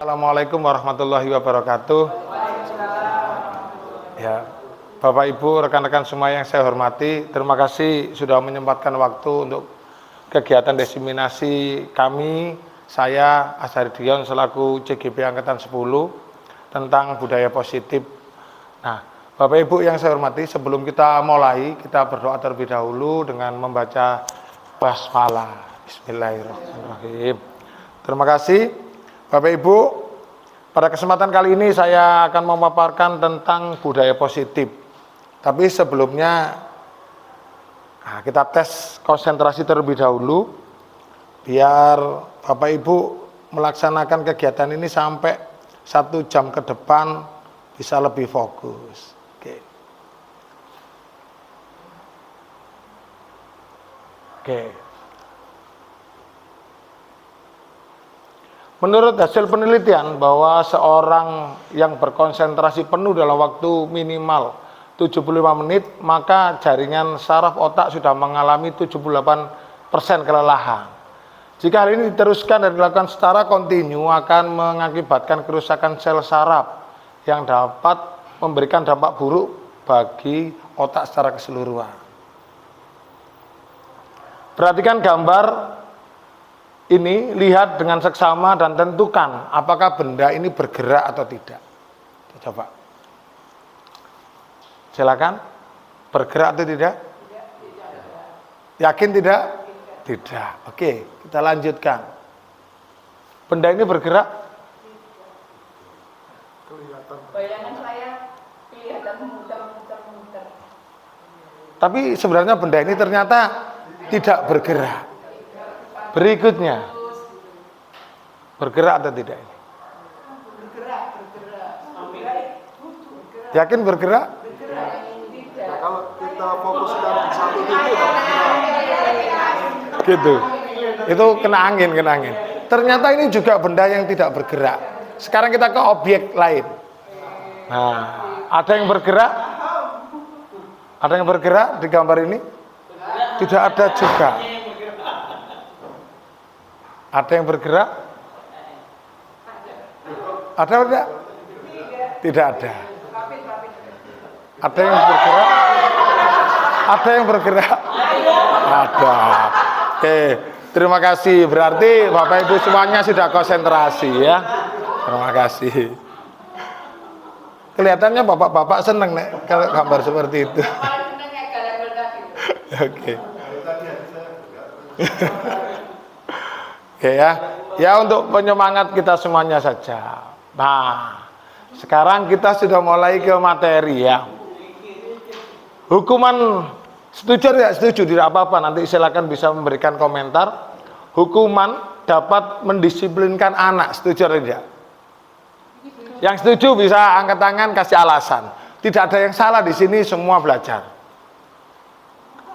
Assalamualaikum warahmatullahi wabarakatuh. Ya, Bapak Ibu, rekan-rekan semua yang saya hormati, terima kasih sudah menyempatkan waktu untuk kegiatan diseminasi kami, saya Azhari Dion selaku CGP Angkatan 10 tentang budaya positif. Nah, Bapak Ibu yang saya hormati, sebelum kita mulai, kita berdoa terlebih dahulu dengan membaca basmalah. Bismillahirrahmanirrahim. Terima kasih. Bapak Ibu, pada kesempatan kali ini saya akan memaparkan tentang budaya positif. Tapi sebelumnya kita tes konsentrasi terlebih dahulu, biar Bapak Ibu melaksanakan kegiatan ini sampai 1 jam ke depan bisa lebih fokus. Oke. Menurut hasil penelitian bahwa seorang yang berkonsentrasi penuh dalam waktu minimal 75 menit, maka jaringan saraf otak sudah mengalami 78% kelelahan. Jika hal ini diteruskan dan dilakukan secara kontinu, akan mengakibatkan kerusakan sel saraf yang dapat memberikan dampak buruk bagi otak secara keseluruhan. Perhatikan gambar ini, lihat dengan seksama dan tentukan apakah benda ini bergerak atau tidak. Coba. Silakan. Bergerak atau tidak? Yakin tidak? Tidak. Oke, kita lanjutkan. Benda ini bergerak? Kelihatan. Bayangan saya kelihatan muter-muter. Tapi sebenarnya benda ini ternyata tidak bergerak. Berikutnya, bergerak atau tidak? Bergerak. Yakin bergerak? Nah, kalau kita fokuskan satu titik, gitu. Itu kena angin. Ternyata ini juga benda yang tidak bergerak. Sekarang kita ke objek lain. Nah, ada yang bergerak? Ada yang bergerak di gambar ini? Tidak ada juga. Ada yang bergerak? Ada tidak? Tidak ada. Ada yang bergerak? Ada yang bergerak? Ada. Oke, terima kasih. Berarti Bapak Ibu semuanya sudah konsentrasi ya. Terima kasih. Kelihatannya bapak-bapak seneng nek kalau gambar seperti itu. Oke. Oke ya untuk penyemangat kita semuanya saja. Nah, sekarang kita sudah mulai ke materi ya. Hukuman, setuju atau tidak setuju? Tidak apa-apa, nanti silakan bisa memberikan komentar. Hukuman dapat mendisiplinkan anak, setuju atau tidak? Yang setuju bisa angkat tangan, kasih alasan. Tidak ada yang salah di sini, semua belajar.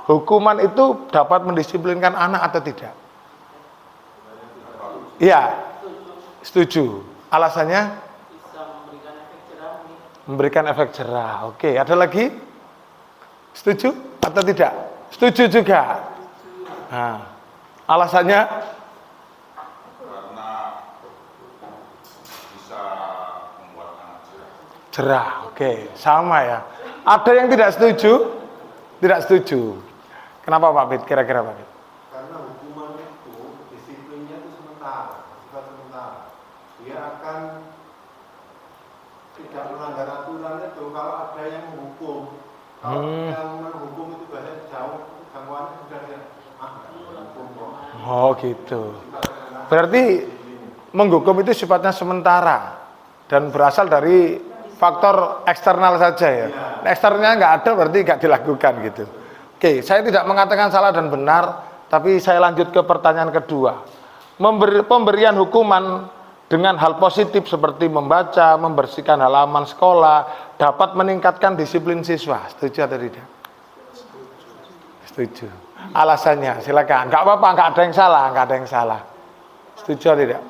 Hukuman itu dapat mendisiplinkan anak atau tidak? Iya, setuju. Alasannya? Bisa memberikan efek jerah. Memberikan efek jerah. Oke, ada lagi? Setuju atau tidak? Setuju juga. Nah, alasannya? karena bisa membuat anak jerah. Jerah. Oke, sama ya. Ada yang tidak setuju? Tidak setuju. Kenapa Pak Bid? Kira-kira Pak Bid? Karena hukuman itu disiplinnya itu sementara, sifat sementara. Dia akan tidak melanggar aturan itu kalau ada yang menghukum. Kalau yang menghukum itu bahasa jauh, jangkauannya sudah dia menghukum kok. Oh gitu. Berarti menghukum itu sifatnya sementara dan berasal dari faktor eksternal saja ya. Eksternalnya nggak ada berarti nggak dilakukan gitu. Oke, saya tidak mengatakan salah dan benar, tapi saya lanjut ke pertanyaan kedua. Pemberian hukuman dengan hal positif seperti membaca, membersihkan halaman sekolah dapat meningkatkan disiplin siswa. Setuju atau tidak? Setuju. Alasannya, silakan. Nggak apa-apa, nggak ada yang salah, nggak ada yang salah. Setuju atau tidak?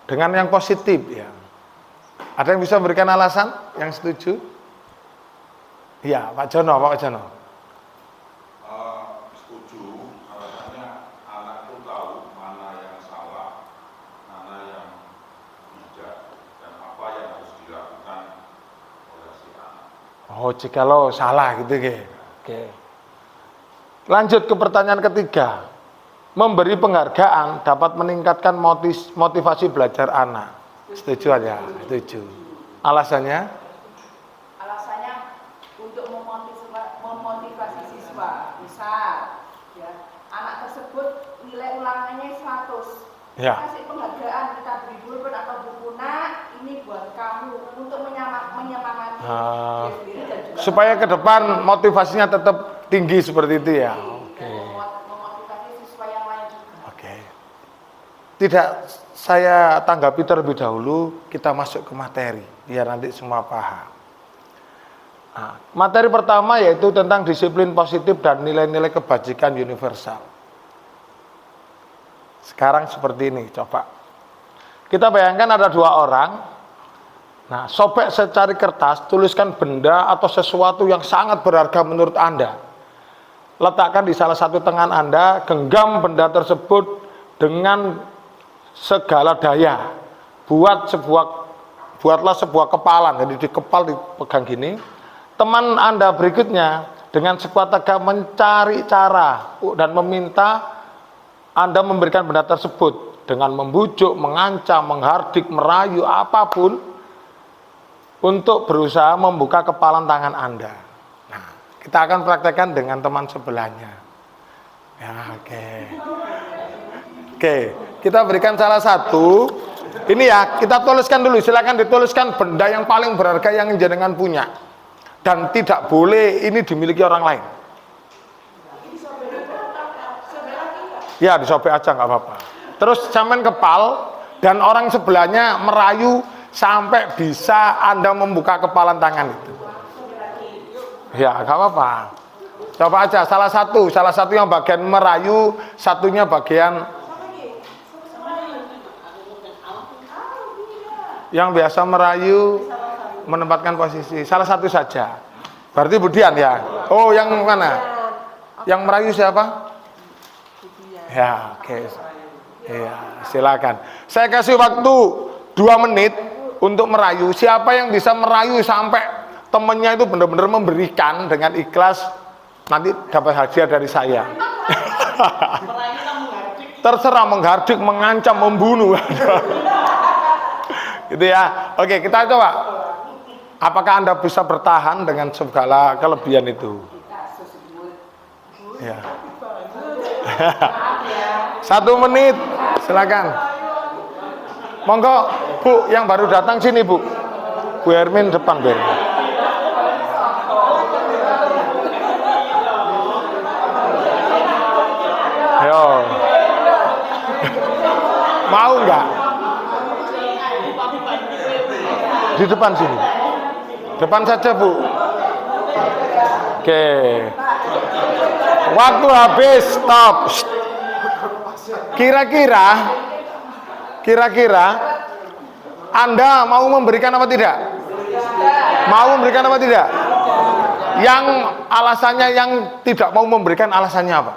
Dengan yang positif ya. Ada yang bisa memberikan alasan yang setuju? Iya, Pak Jono, Pak Jono. Setuju, alasannya Oh, jikalau salah gitu ke. Oke. Lanjut ke pertanyaan ketiga. Memberi penghargaan dapat meningkatkan motivasi belajar anak. Setuju aja? Setuju. Alasannya? Alasannya untuk memotivasi siswa. Misal, ya, anak tersebut nilai ulangannya 100. Ya. Kasih penghargaan, kita beri pulpen atau buku, nak, ini buat kamu untuk menyemangati dia sendiri dan juga Supaya ke depan motivasinya tetap tinggi seperti itu ya. Oke. memotivasi siswa yang lain juga. Oke. Tidak saya tanggapi terlebih dahulu, kita masuk ke materi biar nanti semua paham. Nah, materi pertama yaitu tentang disiplin positif dan nilai-nilai kebajikan universal. Sekarang seperti ini, coba. Kita bayangkan ada dua orang. Nah, sobek secari kertas, tuliskan benda atau sesuatu yang sangat berharga menurut Anda. Letakkan di salah satu tangan Anda, genggam benda tersebut dengan segala daya. Buatlah sebuah kepalan, jadi di kepal dipegang gini. Teman Anda berikutnya dengan sekuat tenaga mencari cara dan meminta Anda memberikan benda tersebut dengan membujuk, mengancam, menghardik, merayu, apapun untuk berusaha membuka kepalan tangan Anda. Nah, kita akan praktekkan dengan teman sebelahnya. Ya, oke, kita berikan salah satu. Ini ya, kita tuliskan dulu. Silakan dituliskan benda yang paling berharga yang jenengan punya. Dan tidak boleh ini dimiliki orang lain. Ya, disobek aja nggak apa-apa. Terus sampean kepal dan orang sebelahnya merayu sampai bisa Anda membuka kepalan tangan itu. Ya, nggak apa-apa. Coba aja salah satu yang bagian merayu, satunya bagian yang biasa merayu menempatkan posisi. Salah satu saja. Berarti Budian ya. Oh, yang mana? Yang merayu siapa? Ya, oke. Ya, silakan. Saya kasih waktu 2 menit untuk merayu. Siapa yang bisa merayu sampai temennya itu benar-benar memberikan dengan ikhlas, nanti dapat hadiah dari saya. Terserah menghardik, mengancam, membunuh. Gitu ya. Oke, kita coba. Apakah Anda bisa bertahan dengan segala kelebihan itu? Ya. 1 menit, silakan. Monggo, Bu, yang baru datang sini, Bu. Bu Hermin depan, Bu. Ayo. Mau nggak? Di depan sini. Depan saja, Bu. Oke. Waktu habis, stop. Kira-kira Anda mau memberikan apa tidak? Mau memberikan apa tidak? Yang alasannya yang tidak mau memberikan alasannya apa?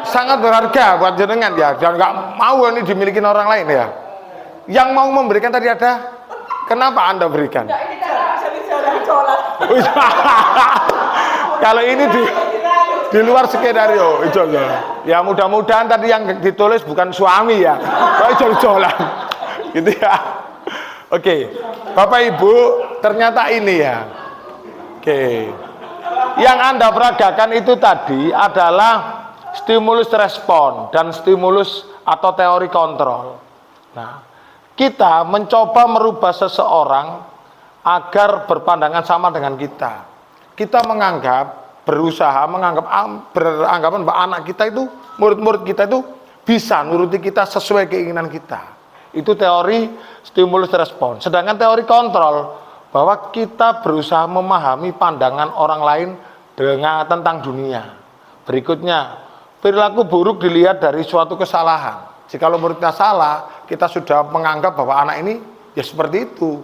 Sangat berharga buat jenengan ya, dan nggak mau ini dimiliki orang lain ya. Yang mau memberikan tadi ada? Kenapa Anda berikan? Kalau ini di luar skenario, ya mudah-mudahan tadi yang ditulis bukan suami ya, jol-jolan, gitu ya. Oke, Bapak Ibu, ternyata ini ya. Oke, yang Anda peragakan itu tadi adalah stimulus respon dan stimulus atau teori kontrol. Nah, kita mencoba merubah seseorang agar berpandangan sama dengan kita. Kita beranggapan bahwa anak kita itu, murid-murid kita itu bisa nuruti kita sesuai keinginan kita. Itu teori stimulus respon. Sedangkan teori kontrol, bahwa kita berusaha memahami pandangan orang lain tentang dunia. Berikutnya, perilaku buruk dilihat dari suatu kesalahan. Jika muridnya salah, kita sudah menganggap bahwa anak ini ya seperti itu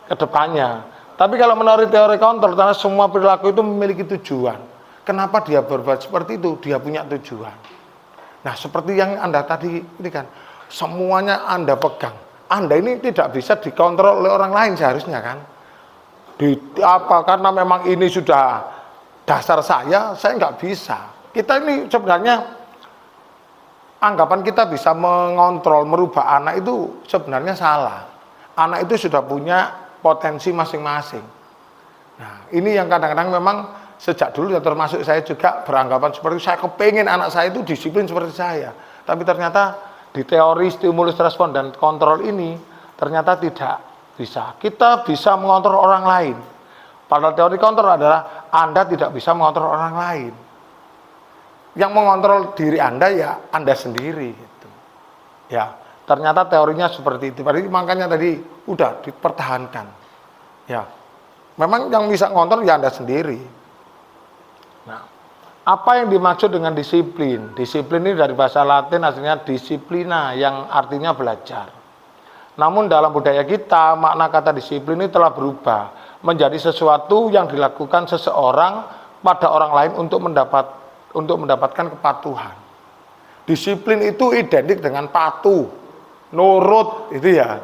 ke depannya. Tapi kalau menurut teori kontrol, karena semua perilaku itu memiliki tujuan. Kenapa dia berbuat seperti itu? Dia punya tujuan. Nah, seperti yang Anda tadi ini kan, semuanya Anda pegang. Anda ini tidak bisa dikontrol oleh orang lain seharusnya kan. Karena memang ini sudah dasar saya nggak bisa. Kita ini sebenarnya anggapan kita bisa mengontrol, merubah anak itu sebenarnya salah. Anak itu sudah punya potensi masing-masing. Nah, ini yang kadang-kadang memang sejak dulu ya, termasuk saya juga beranggapan seperti itu. Saya kepengen anak saya itu disiplin seperti saya. Tapi ternyata di teori stimulus respon dan kontrol ini ternyata tidak bisa. Kita bisa mengontrol orang lain. Padahal teori kontrol adalah Anda tidak bisa mengontrol orang lain. Yang mengontrol diri Anda ya Anda sendiri gitu. Ya, ternyata teorinya seperti itu. Makanya tadi udah dipertahankan. Ya. Memang yang bisa ngontrol ya Anda sendiri. Nah, apa yang dimaksud dengan disiplin? Disiplin ini dari bahasa Latin aslinya disiplina yang artinya belajar. Namun dalam budaya kita makna kata disiplin ini telah berubah menjadi sesuatu yang dilakukan seseorang pada orang lain untuk mendapatkan kepatuhan. Disiplin itu identik dengan patuh, nurut itu ya.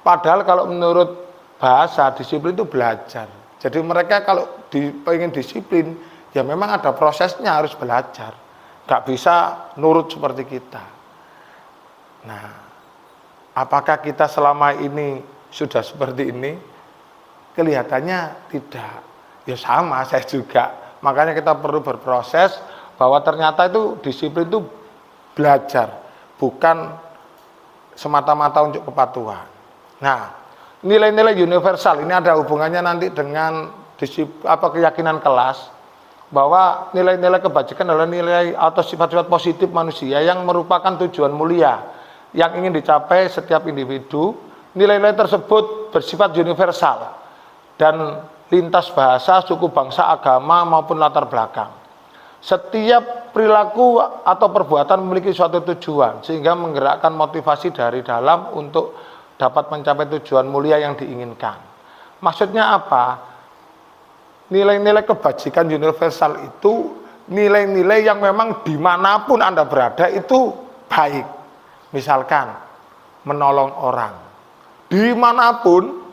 Padahal kalau menurut bahasa disiplin itu belajar. Jadi mereka kalau pengen disiplin ya memang ada prosesnya, harus belajar. Gak bisa nurut seperti kita. Nah, apakah kita selama ini sudah seperti ini? Kelihatannya tidak. Ya sama, saya juga. Makanya kita perlu berproses bahwa ternyata itu disiplin itu belajar, bukan semata-mata untuk kepatuhan. Nah, nilai-nilai universal ini ada hubungannya nanti dengan keyakinan kelas bahwa nilai-nilai kebajikan adalah nilai atau sifat-sifat positif manusia yang merupakan tujuan mulia yang ingin dicapai setiap individu. Nilai-nilai tersebut bersifat universal dan lintas bahasa, suku, bangsa, agama maupun latar belakang. Setiap perilaku atau perbuatan memiliki suatu tujuan sehingga menggerakkan motivasi dari dalam untuk dapat mencapai tujuan mulia yang diinginkan. Maksudnya apa? Nilai-nilai kebajikan universal itu nilai-nilai yang memang dimanapun Anda berada itu baik. Misalkan menolong orang, dimanapun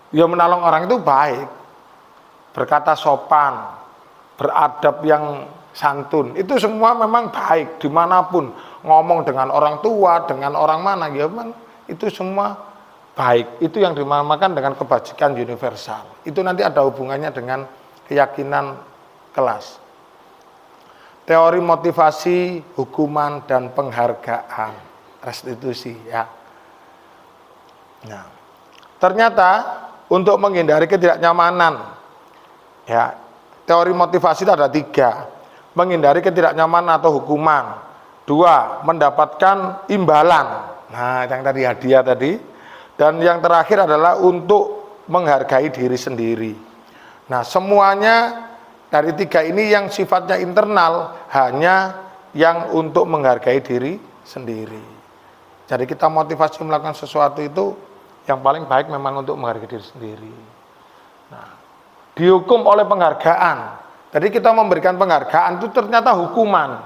ya menolong orang itu baik. Berkata sopan, beradab yang santun, itu semua memang baik dimanapun. Ngomong dengan orang tua, dengan orang mana ya memang itu semua baik. Itu yang dinamakan dengan kebajikan universal. Itu nanti ada hubungannya dengan keyakinan kelas. Teori motivasi, hukuman, dan penghargaan, restitusi ya. Nah, ternyata untuk menghindari ketidaknyamanan ya, teori motivasi itu ada 3. Menghindari ketidaknyamanan atau hukuman. 2, mendapatkan imbalan. Nah, yang tadi hadiah tadi. Dan yang terakhir adalah untuk menghargai diri sendiri. Nah, semuanya dari 3 ini yang sifatnya internal, hanya yang untuk menghargai diri sendiri. Jadi kita motivasi melakukan sesuatu itu yang paling baik memang untuk menghargai diri sendiri. Nah, dihukum oleh penghargaan. Jadi kita memberikan penghargaan itu ternyata hukuman.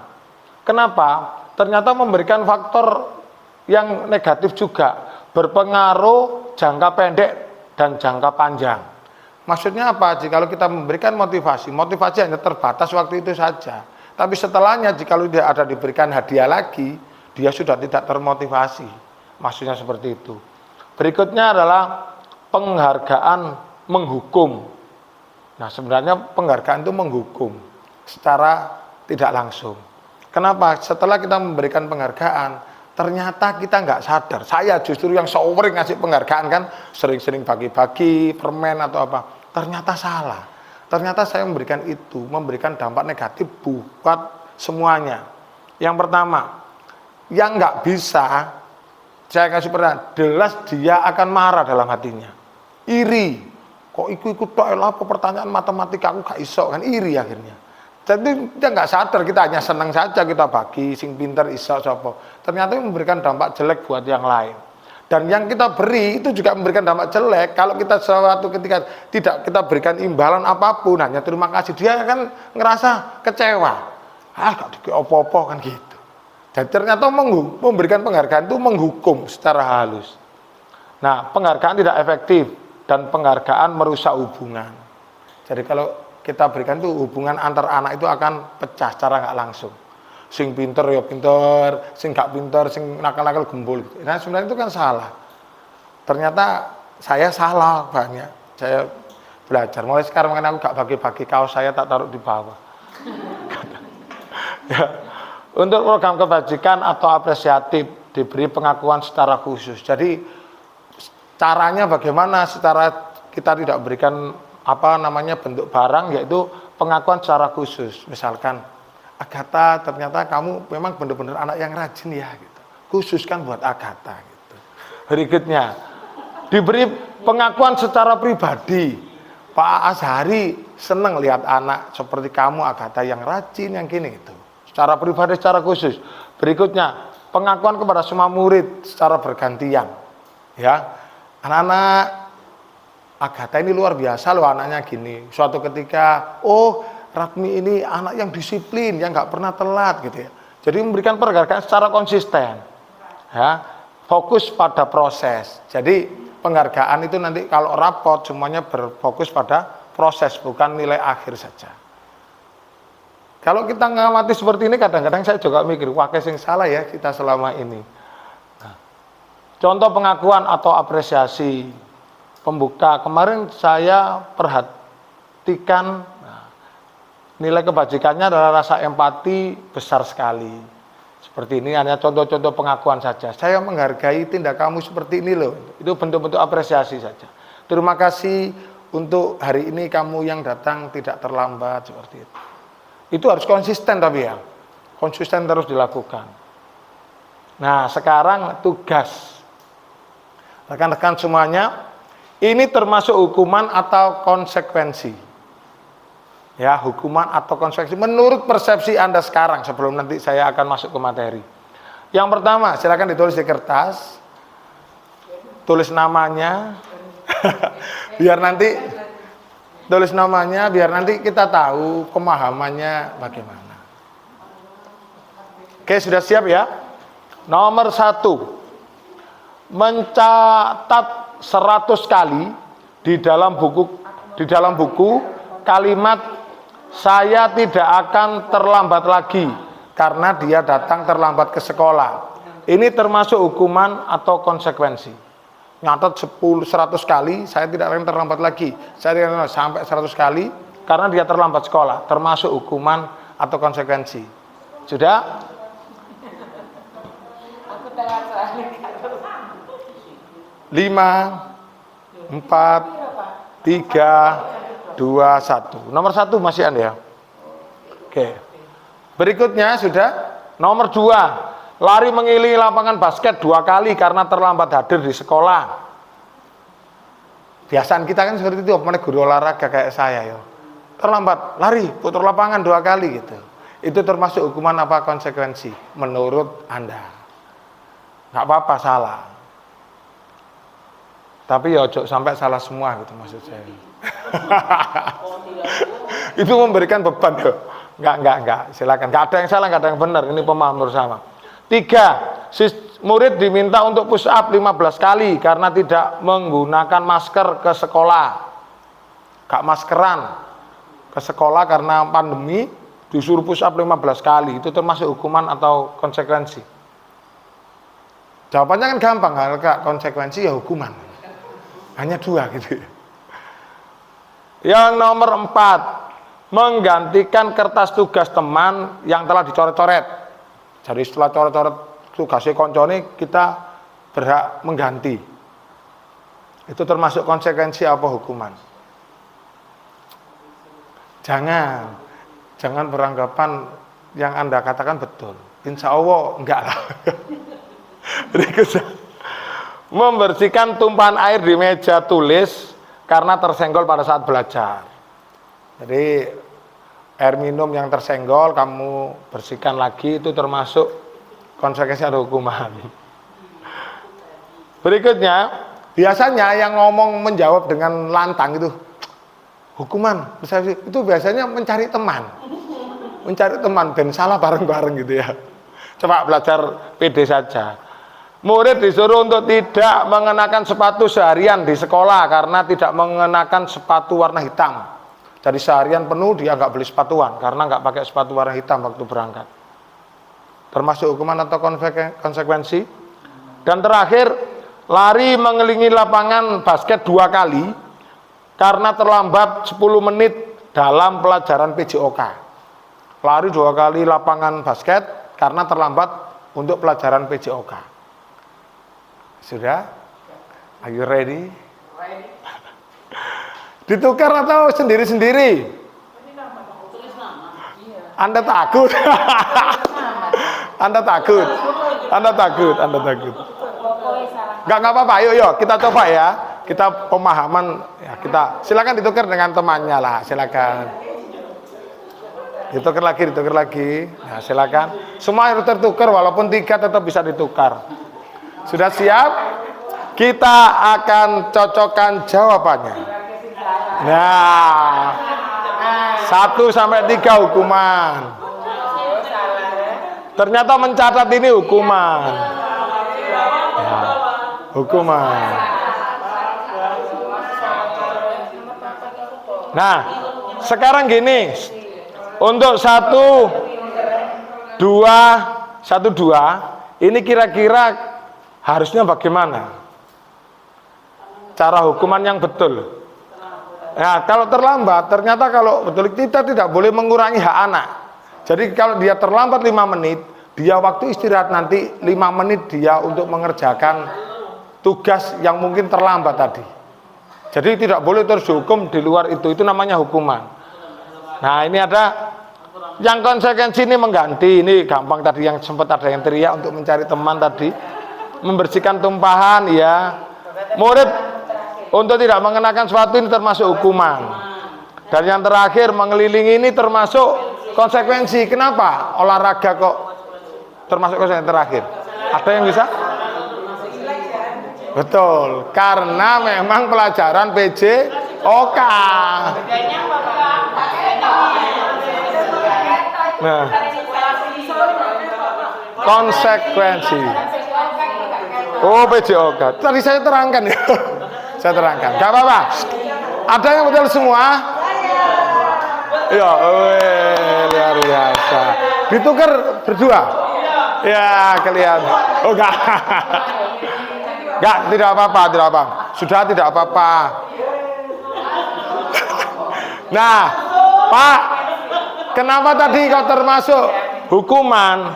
Kenapa? Ternyata memberikan faktor yang negatif juga, berpengaruh jangka pendek dan jangka panjang. Maksudnya apa? Jika kita memberikan motivasi hanya terbatas waktu itu saja. Tapi setelahnya jika dia ada diberikan hadiah lagi, dia sudah tidak termotivasi. Maksudnya seperti itu. Berikutnya adalah penghargaan menghukum. Nah, sebenarnya penghargaan itu menghukum secara tidak langsung. Kenapa? Setelah kita memberikan penghargaan, ternyata kita nggak sadar. Saya justru yang sering ngasih penghargaan kan, sering-sering bagi-bagi permen atau apa. Ternyata salah. Ternyata saya memberikan memberikan dampak negatif buat semuanya. Yang pertama, yang nggak bisa, saya kasih pertanyaan, jelas dia akan marah dalam hatinya. Iri. Kok ikut apa pertanyaan matematika aku gak iso, kan iri akhirnya. Jadi dia nggak sadar, kita hanya senang saja kita bagi, sing pinter iso sopo. Ternyata memberikan dampak jelek buat yang lain. Dan yang kita beri itu juga memberikan dampak jelek. Kalau kita suatu ketika tidak kita berikan imbalan apapun, hanya terima kasih, dia kan ngerasa kecewa. Gak dikasih opo-opo kan gitu. Dan ternyata memberikan penghargaan itu menghukum secara halus. Nah, penghargaan tidak efektif dan penghargaan merusak hubungan. Jadi kalau kita berikan itu hubungan antar anak itu akan pecah secara nggak langsung. Sing pinter ya pinter, sing gak pinter, sing nakal-nakal gembul. Nah sebenarnya itu kan salah. Ternyata saya salah banyak. Saya belajar. Mulai sekarang kan aku gak bagi-bagi kaos saya tak taruh di bawah. Ya. Untuk program kebajikan atau apresiatif diberi pengakuan secara khusus. Jadi caranya bagaimana secara kita tidak berikan bentuk barang, yaitu pengakuan secara khusus. Misalkan, Agatha ternyata kamu memang benar-benar anak yang rajin ya gitu. Khususkan buat Agatha gitu. Berikutnya diberi pengakuan secara pribadi. Pak Azhari senang lihat anak seperti kamu Agatha yang rajin yang gini gitu. Secara pribadi, secara khusus. Berikutnya, pengakuan kepada semua murid secara bergantian. Ya, anak-anak Agatha ini luar biasa loh anaknya gini. Suatu ketika, oh Ratmi ini anak yang disiplin, yang nggak pernah telat gitu ya. Jadi memberikan penghargaan secara konsisten. Ya, fokus pada proses. Jadi penghargaan itu nanti kalau rapot semuanya berfokus pada proses, bukan nilai akhir saja. Kalau kita ngamati seperti ini, kadang-kadang saya juga mikir, wah yang salah ya kita selama ini. Nah, contoh pengakuan atau apresiasi pembuka, kemarin saya perhatikan nilai kebajikannya adalah rasa empati besar sekali. Seperti ini hanya contoh-contoh pengakuan saja. Saya menghargai tindak kamu seperti ini loh. Itu bentuk-bentuk apresiasi saja. Terima kasih untuk hari ini kamu yang datang tidak terlambat, seperti itu. Itu harus konsisten tapi ya. Konsisten terus dilakukan. Nah, sekarang tugas. Rekan-rekan semuanya, ini termasuk hukuman atau konsekuensi. Ya, hukuman atau konsekuensi menurut persepsi Anda sekarang sebelum nanti saya akan masuk ke materi. Yang pertama, silakan ditulis di kertas. Tulis namanya. Biar nanti tulis namanya biar nanti kita tahu pemahamannya bagaimana. Oke, sudah siap ya? Nomor 1. Mencatat 100 kali di dalam buku kalimat saya tidak akan terlambat lagi karena dia datang terlambat ke sekolah. Ini termasuk hukuman atau konsekuensi. Nyatat 100 kali saya tidak akan terlambat lagi. Saya tidak akan sampai 100 kali karena dia terlambat sekolah. Termasuk hukuman atau konsekuensi. Sudah? Aku dengar soalnya 5, 4, 3, 2, 1. Nomor 1 masih Anda ya? Oke. Berikutnya sudah. Nomor 2. Lari mengelilingi lapangan basket 2 kali karena terlambat hadir di sekolah. Biasaan kita kan seperti itu, apalagi guru olahraga kayak saya ya. Terlambat, lari, putar lapangan 2 kali gitu. Itu termasuk hukuman apa konsekuensi menurut Anda? Nggak apa-apa salah. Tapi ya ojo sampai salah semua gitu maksud saya. Itu memberikan beban ya. Enggak. Silakan. Enggak ada yang salah, enggak ada yang benar. Ini pemahaman bersama. 3. Murid diminta untuk push up 15 kali karena tidak menggunakan masker ke sekolah. Gak maskeran ke sekolah karena pandemi, disuruh push up 15 kali. Itu termasuk hukuman atau konsekuensi? Jawabannya kan gampang, Kak. Konsekuensi ya hukuman. Hanya 2 gitu. Yang nomor 4, menggantikan kertas tugas teman yang telah dicoret-coret. Jadi setelah coret-coret tugasnya koncone, kita berhak mengganti. Itu termasuk konsekuensi apa hukuman? Jangan beranggapan yang Anda katakan betul. Insya Allah enggak lah. Berikutnya, membersihkan tumpahan air di meja tulis karena tersenggol pada saat belajar. Jadi air minum yang tersenggol kamu bersihkan lagi, itu termasuk konsekuensi atau hukuman. Berikutnya, biasanya yang ngomong menjawab dengan lantang itu hukuman, itu biasanya mencari teman ben salah bareng-bareng gitu ya. Coba belajar PD saja. Murid disuruh untuk tidak mengenakan sepatu seharian di sekolah karena tidak mengenakan sepatu warna hitam. Jadi seharian penuh dia nggak beli sepatuan karena nggak pakai sepatu warna hitam waktu berangkat. Termasuk hukuman atau konsekuensi. Dan terakhir, lari mengelilingi lapangan basket 2 kali karena terlambat 10 menit dalam pelajaran PJOK. Lari 2 kali lapangan basket karena terlambat untuk pelajaran PJOK. Sudah? Are you ready? Ditukar atau sendiri-sendiri? Anda takut? Anda takut? Anda takut? Anda takut? Enggak apa-apa, yuk kita coba ya. Kita pemahaman ya, kita silakan ditukar dengan temannya lah, silakan. Ditukar lagi. Nah, silakan. Semua harus tertukar walaupun 3 tetap bisa ditukar. Sudah siap? Kita akan cocokkan jawabannya. Nah, 1 sampai 3 hukuman. Ternyata mencatat ini hukuman. Ya, hukuman. Nah, sekarang gini. Untuk 1, 2, ini kira-kira harusnya bagaimana? Cara hukuman yang betul. Nah, kalau terlambat, ternyata kalau betul kita tidak boleh mengurangi hak anak. Jadi kalau dia terlambat 5 menit, dia waktu istirahat nanti 5 menit dia untuk mengerjakan tugas yang mungkin terlambat tadi. Jadi tidak boleh terus dihukum di luar itu namanya hukuman. Nah, ini ada yang konsekuensi ini mengganti, ini gampang tadi yang sempat ada yang teriak untuk mencari teman tadi. Membersihkan tumpahan ya. Murid untuk tidak mengenakan sepatu ini termasuk hukuman. Dan yang terakhir mengelilingi ini termasuk konsekuensi. Kenapa olahraga kok termasuk konsekuensi terakhir? Ada yang bisa? Betul, karena memang pelajaran PJOK. Nah, konsekuensi. Oh, PJOK. Tadi saya terangkan ya. Saya terangkan. Gak apa-apa. Ada yang betul semua? Ya, luar biasa. Ditukar berdua? Ya, kelihatan. Oh, enggak. Enggak, tidak apa-apa, tidak apa. Sudah tidak apa-apa. Nah, Pak, kenapa tadi kau termasuk hukuman?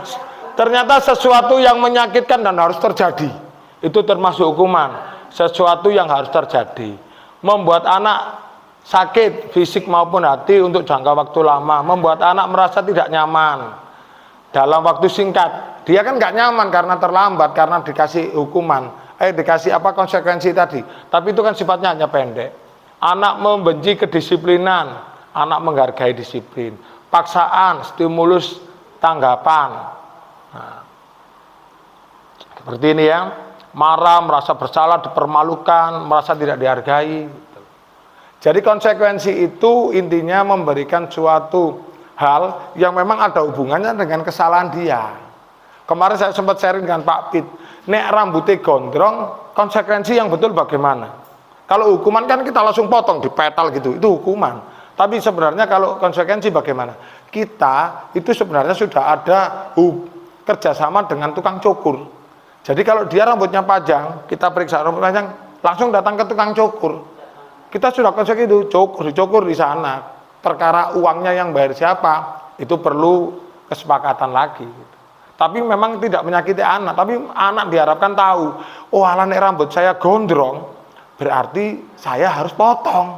Ternyata sesuatu yang menyakitkan dan harus terjadi. Itu termasuk hukuman. Sesuatu yang harus terjadi. Membuat anak sakit fisik maupun hati untuk jangka waktu lama. Membuat anak merasa tidak nyaman dalam waktu singkat. Dia kan nggak nyaman karena terlambat, karena dikasih hukuman. Dikasih apa konsekuensi tadi. Tapi itu kan sifatnya hanya pendek. Anak membenci kedisiplinan. Anak menghargai disiplin. Paksaan, stimulus, tanggapan. Nah, seperti ini ya. Marah, merasa bersalah, dipermalukan, merasa tidak dihargai. Jadi konsekuensi itu intinya memberikan suatu hal yang memang ada hubungannya dengan kesalahan dia. Kemarin saya sempat sharing dengan Pak Pit, nek rambutnya gondrong, konsekuensi yang betul bagaimana? Kalau hukuman kan kita langsung potong, dipetal gitu, itu hukuman. Tapi sebenarnya kalau konsekuensi bagaimana? Kita itu sebenarnya sudah ada kerjasama dengan tukang cukur. Jadi kalau dia rambutnya panjang, kita periksa rambut panjang, langsung datang ke tukang cukur. Kita sudah konsep itu, dicukur di sana. Perkara uangnya yang bayar siapa, itu perlu kesepakatan lagi. Tapi memang tidak menyakiti anak, tapi anak diharapkan tahu, oh alah nek rambut saya gondrong, berarti saya harus potong.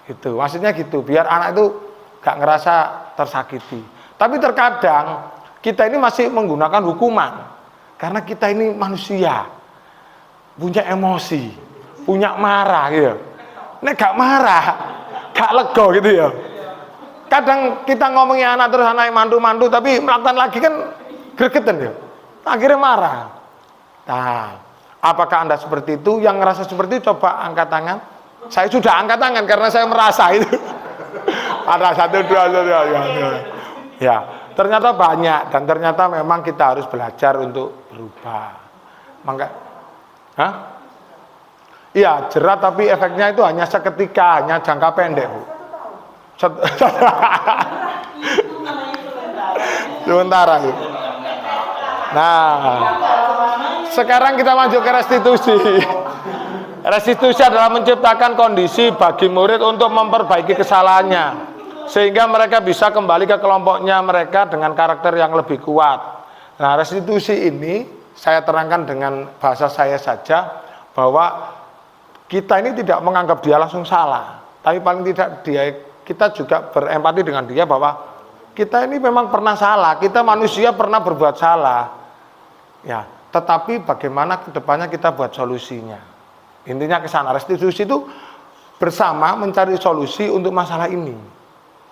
Gitu, maksudnya gitu, biar anak itu gak ngerasa tersakiti. Tapi terkadang kita ini masih menggunakan hukuman. Karena kita ini manusia, punya emosi, punya marah gitu. Nek gak marah, gak lego gitu ya. Kadang kita ngomongin anak terus anak mandu-mandu, tapi melakukan lagi kan gregetan ya. Akhirnya marah. Nah, apakah Anda seperti itu? Yang ngerasa seperti itu coba angkat tangan. Saya sudah angkat tangan karena saya merasa itu. Ada 1, 2, 3, ya. Ternyata banyak dan ternyata memang kita harus belajar untuk berubah. Maka, hah? Iya, jerat tapi efeknya itu hanya seketika, hanya jangka pendek, Bu. Sementara, Bu. Nah, sekarang kita lanjut ke restitusi. Restitusi adalah menciptakan kondisi bagi murid untuk memperbaiki kesalahannya, sehingga mereka bisa kembali ke kelompoknya mereka dengan karakter yang lebih kuat. Nah, restitusi ini saya terangkan dengan bahasa saya saja, bahwa kita ini tidak menganggap dia langsung salah, tapi paling tidak kita juga berempati dengan dia bahwa kita ini memang pernah salah, kita manusia pernah berbuat salah, ya. Tetapi bagaimana kedepannya kita buat solusinya? Intinya ke sana. Restitusi itu bersama mencari solusi untuk masalah ini.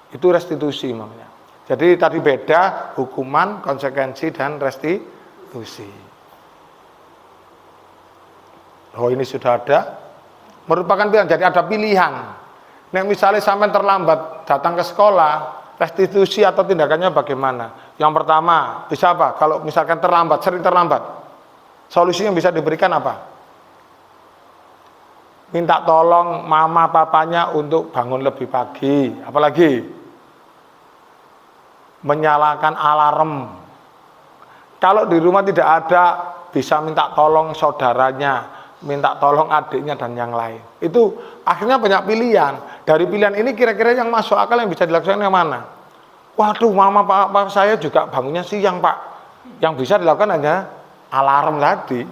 Itu restitusi namanya. Jadi tadi beda hukuman, konsekuensi dan restitusi. Oh, ini sudah ada. Merupakan pilihan, jadi ada pilihan. Nek misalnya sampai terlambat datang ke sekolah, restitusi atau tindakannya bagaimana? Yang pertama, bisa apa? Kalau misalkan terlambat, sering terlambat, solusi yang bisa diberikan apa? Minta tolong mama papanya untuk bangun lebih pagi. Apalagi menyalakan alarm. Kalau di rumah tidak ada, bisa minta tolong saudaranya, minta tolong adiknya dan yang lain. Itu akhirnya banyak pilihan. Dari pilihan ini kira-kira yang masuk akal yang bisa dilakukan yang mana? Waduh, mama papa saya juga bangunnya siang, Pak. Yang bisa dilakukan hanya alarm tadi.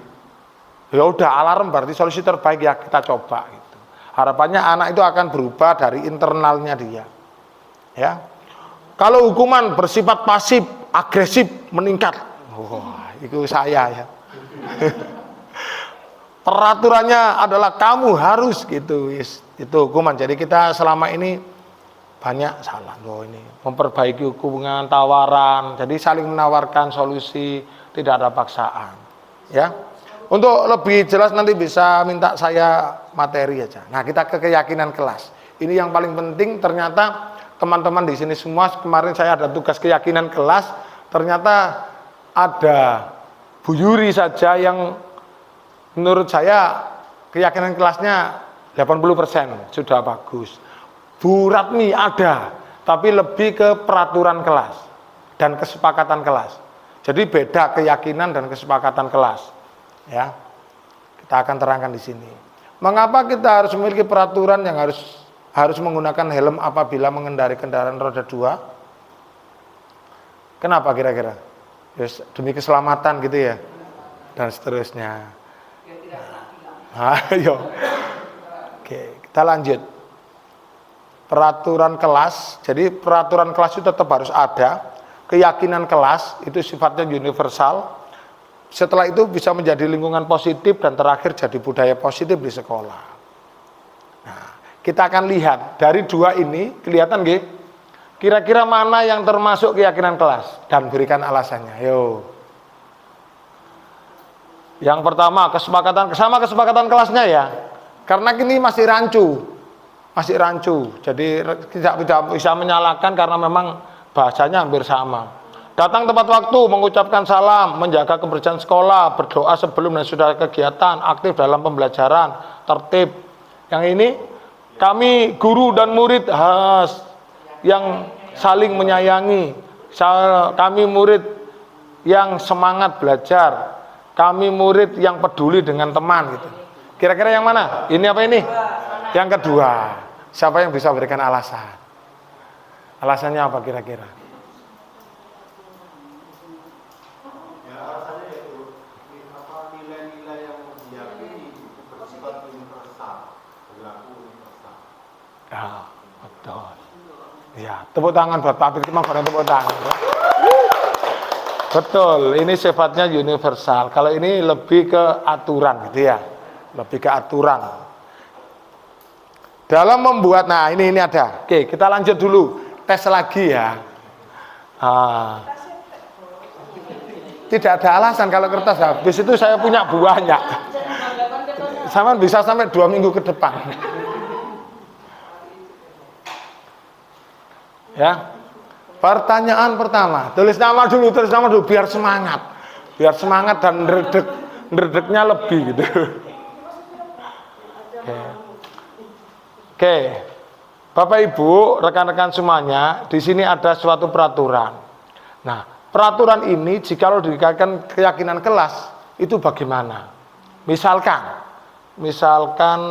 Ya udah, alarm berarti solusi terbaik, ya kita coba gitu. Harapannya anak itu akan berubah dari internalnya dia. Ya. Kalau hukuman bersifat pasif, agresif, meningkat. Wah, itu saya ya. Peraturannya adalah kamu harus gitu, itu hukuman. Jadi kita selama ini banyak salah. Loh, ini memperbaiki hubungan, tawaran. Jadi saling menawarkan solusi, tidak ada paksaan. Ya. Untuk lebih jelas nanti bisa minta saya materi aja. Nah, kita ke keyakinan kelas. Ini yang paling penting. Ternyata teman-teman di sini semua, kemarin saya ada tugas keyakinan kelas, ternyata ada Bu Yuri saja yang menurut saya keyakinan kelasnya 80% sudah bagus. Bu Ratmi ada, tapi lebih ke peraturan kelas dan kesepakatan kelas. Jadi beda keyakinan dan kesepakatan kelas. Ya, kita akan terangkan di sini. Mengapa kita harus memiliki peraturan yang harus menggunakan helm apabila mengendarai kendaraan roda 2? Kenapa kira-kira? Yes, demi keselamatan gitu ya, dan seterusnya. Ayo, oke, kita lanjut. Peraturan kelas. Jadi peraturan kelas itu tetap harus ada. Keyakinan kelas itu sifatnya universal. Setelah itu bisa menjadi lingkungan positif dan terakhir jadi budaya positif di sekolah. Nah, kita akan lihat dari dua ini kelihatan nggih? Kira-kira mana yang termasuk keyakinan kelas dan berikan alasannya. Yo. Yang pertama kesepakatan kelasnya ya. Karena ini masih rancu. Jadi tidak bisa menyalahkan karena memang bahasanya hampir sama. Datang tepat waktu, mengucapkan salam, menjaga kebersihan sekolah, berdoa sebelum dan sudah kegiatan, aktif dalam pembelajaran, tertib. Yang ini kami guru dan murid yang saling menyayangi. Kami murid yang semangat belajar. Kami murid yang peduli dengan teman gitu. Kira-kira yang mana? Ini apa ini? Yang kedua. Siapa yang bisa berikan alasan? Alasannya apa kira-kira? Ya, alasannya yaitu nilai-nilai yang diyakini bersifat universal, berlaku universal. Ya, betul. Ya, tepuk tangan buat Pak Firman, tepuk tangan. Betul, ini sifatnya universal. Kalau ini lebih ke aturan gitu ya. Lebih ke aturan. Dalam membuat, nah ini ada. Oke, kita lanjut dulu. Tes lagi ya. Tidak ada alasan kalau kertas habis itu saya punya banyak. Sama bisa sampai 2 minggu ke depan. Ya. Pertanyaan pertama, tulis nama dulu biar semangat. Biar semangat dan ndredegnya lebih gitu. Oke. Bapak Ibu, rekan-rekan semuanya, di sini ada suatu peraturan. Nah, peraturan ini jikalau dikaitkan keyakinan kelas, itu bagaimana? Misalkan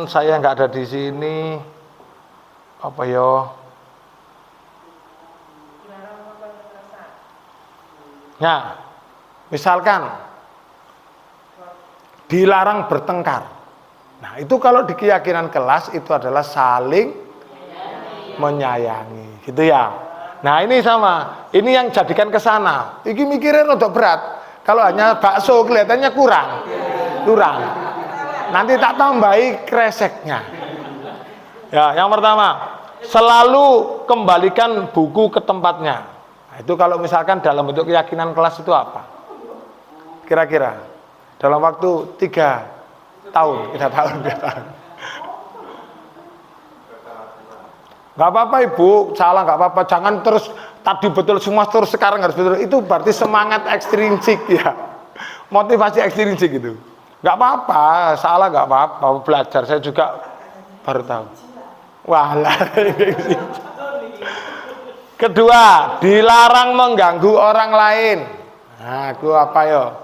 saya nggak ada di sini, apa yo? Nah, misalkan dilarang bertengkar. Nah, itu kalau di keyakinan kelas itu adalah saling menyayangi, gitu ya. Nah, ini sama. Ini yang jadikan ke sana. Iki mikirin untuk berat. Kalau hanya bakso kelihatannya kurang. Nanti tak tambahi kreseknya. Ya, yang pertama, selalu kembalikan buku ke tempatnya. Nah, itu kalau misalkan dalam bentuk keyakinan kelas itu apa? Kira-kira dalam waktu 3 tahun. Gak apa-apa Ibu, salah gak apa-apa. Jangan terus tadi betul semua terus sekarang harus betul. Itu berarti semangat ekstrinsik ya. Motivasi ekstrinsik gitu. Gak apa-apa, salah gak apa-apa. Belajar saya juga baru tahu. Walah. Kedua, dilarang mengganggu orang lain. Nah, aku apa yo?